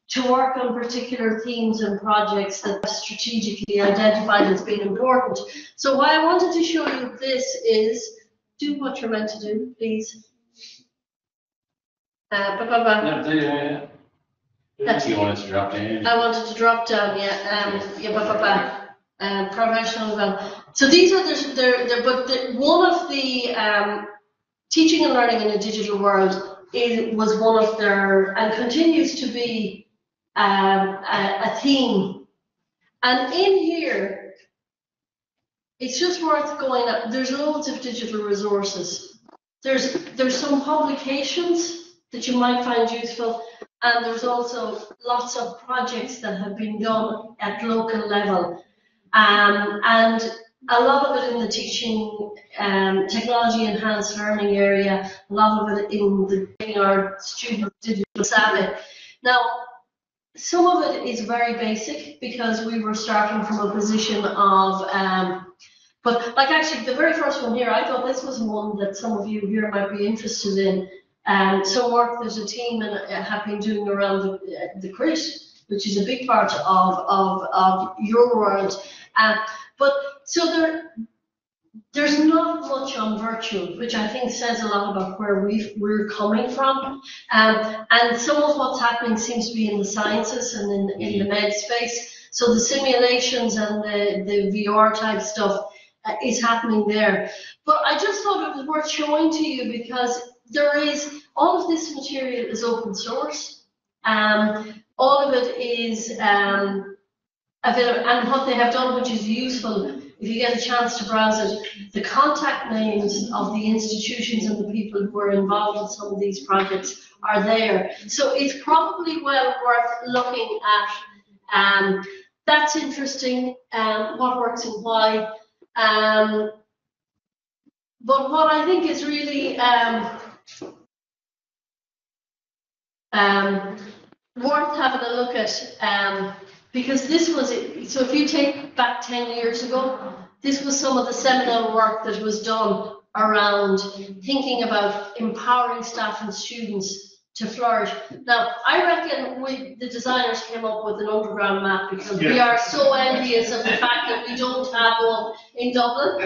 to work on particular themes and projects that are strategically identified as being important. So why I wanted to show you this is, do what you're meant to do, please. Yeah. You wanted to drop down. I wanted to drop down, professional development. So these are one of the teaching and learning in a digital world was one of their, and continues to be a theme. And in here, it's just worth going up. There's loads of digital resources. There's some publications that you might find useful, and there's also lots of projects that have been done at local level. And a lot of it in the teaching, technology enhanced learning area, a lot of it in getting our students digital savvy. Now, some of it is very basic because we were starting from a position of, but like actually the very first one here, I thought this was one that some of you here might be interested in. Some work that a team have been doing around the CRIT, which is a big part of your world. But so there's not much on virtual, which I think says a lot about where we're coming from. And some of what's happening seems to be in the sciences and in the med space. So the simulations and the VR type stuff is happening there. But I just thought it was worth showing to you because there is, all of this material is open source. All of it is available, and what they have done, which is useful, if you get a chance to browse it, the contact names of the institutions and the people who are involved in some of these projects are there. So it's probably well worth looking That's interesting, what works and why. But what I think is really worth having a look at, because this was it. So if you take back 10 years ago, this was some of the seminal work that was done around thinking about empowering staff and students to flourish. Now, I reckon the designers came up with an underground map because we are so envious of the fact that we don't have one in Dublin.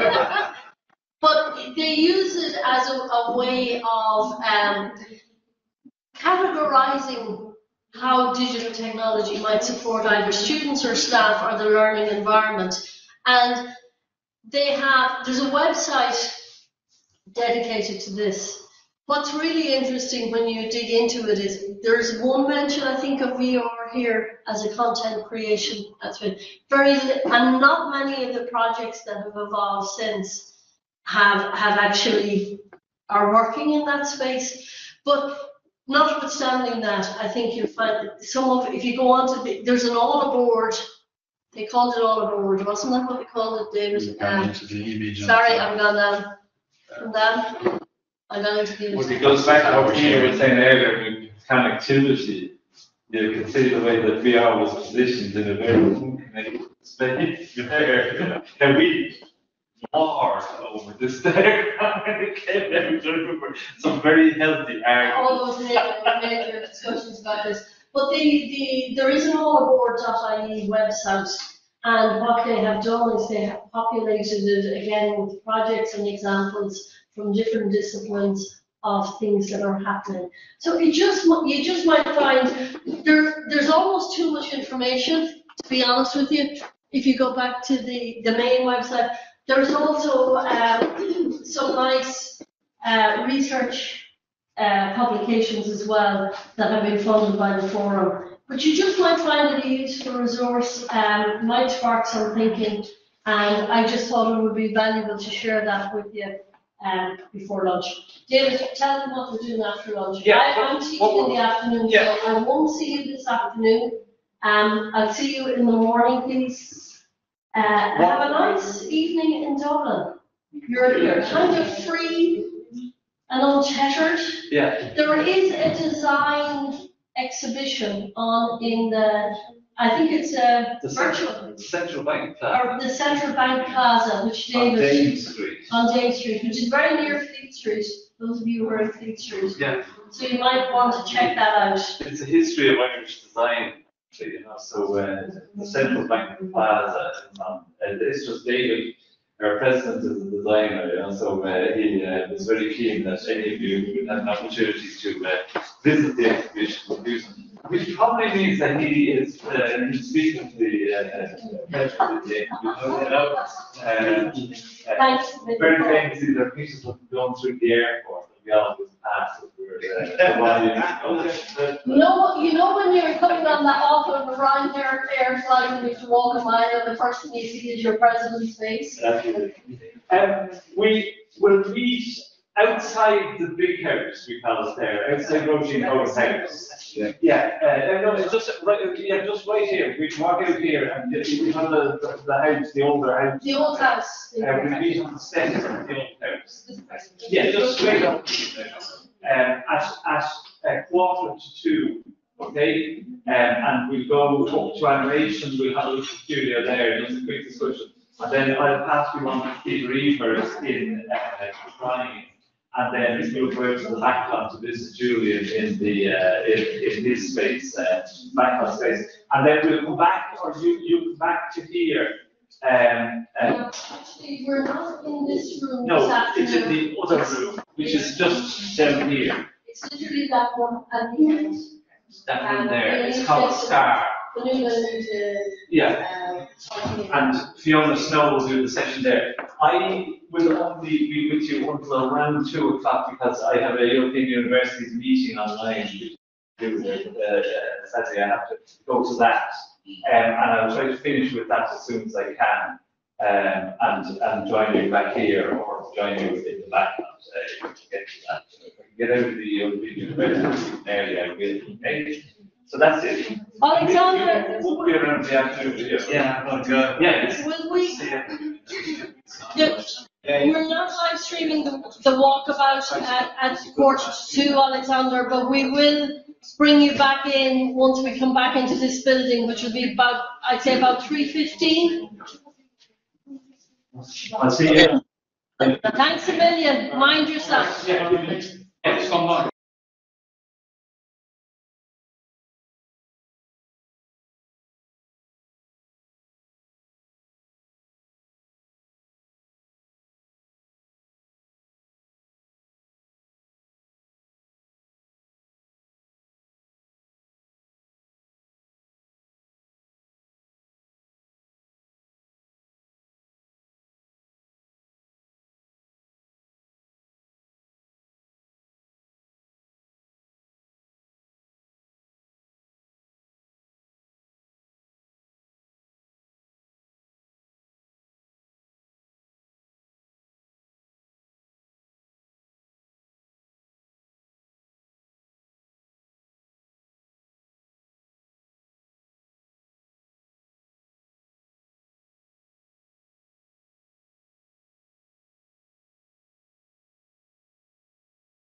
But they use it as a way of categorizing how digital technology might support either students or staff or the learning environment. And there's a website dedicated to this. What's really interesting when you dig into it is there's one mention, I think, of VR here as a content creation. That's been and not many of the projects that have evolved since have actually are working in that space. But notwithstanding that, I think you'll find that some of, if you go on to there's an all aboard. They called it all aboard, wasn't that what they called it, David? Sorry, I'm gone down. I'm down. I'm going into the. Well, it goes back to what Peter was saying earlier with connectivity. You can see the way that VR was positioned in a very unconnected space there. And we warred over this there. It came out some very healthy arguments. All those major discussions about this. But there is an allaboard.ie website, and what they have done is they have populated it again with projects and examples from different disciplines of things that are happening. So you just might find there's almost too much information, to be honest with you. If you go back to the main website, there's also some nice research publications as well that have been funded by the forum. But you just might find it a useful resource, might spark some thinking, and I just thought it would be valuable to share that with you before lunch. David, tell them what we're doing after lunch. Yeah, I'm teaching in the afternoon, so I won't see you this afternoon. I'll see you in the morning, please. Have a nice evening in Dublin. You're kind of free and untethered. Yeah. There is a design exhibition in the, I think it's virtual. Central Bank Plaza. Or the Central Bank Plaza, which David. On Dame Street. On Dame Street, which is very near Fleet Street. Those of you who are in Fleet Street. Yeah. So you might want to check that out. It's a history of Irish design, you know. So the Central Bank Plaza, it's just David, our president, is a designer, you know. So he was very keen that any of you would have an opportunity to visit the exhibition, which probably means that he is speaking to the president, you know. Very famously, there are pictures of him going through the airport, and we always pass it. You know when you're coming on that awful Ryanair air flight and you have to walk a mile and the first thing you see is your president's face? We will meet outside the big house, we call it there, outside Roisin Ho's house. No, it's just right here. We can walk out here and we have the house, the older house. The old house. We'll meet on the steps of the old house. Yeah, just straight up. At 1:45, okay? And we'll go up to animation, we'll have a little studio there, just a quick discussion. And then I'll pass you on to Peter Evers in drawing. And then we'll go out to the background to visit Julian in this space, background space. And then we'll come back, or you come back to here. Actually, we're not in this room. No, this afternoon. it's in the other room, which is just down here. It's literally that one at the end. That room there. It's called Star. The new one, yeah. And Fiona Snow will do the session there. I will only be with you until around 2 o'clock because I have a European Universities meeting online. Sadly, I have to go to that. And I'll try to finish with that as soon as I can. And join you back here or join you in the background to get to that. If I can get out of the European Universities area, I will. So that's it. Alexander, We'll be around the afternoon video. Yeah, I've got to go. Yeah. will we? See ya. We're not live streaming the walkabout at 1:45, Alexander, but we will bring you back in once we come back into this building, which will be about, I'd say about 3:15. I'll see you. Thanks a million. Mind yourself. Yeah, come on.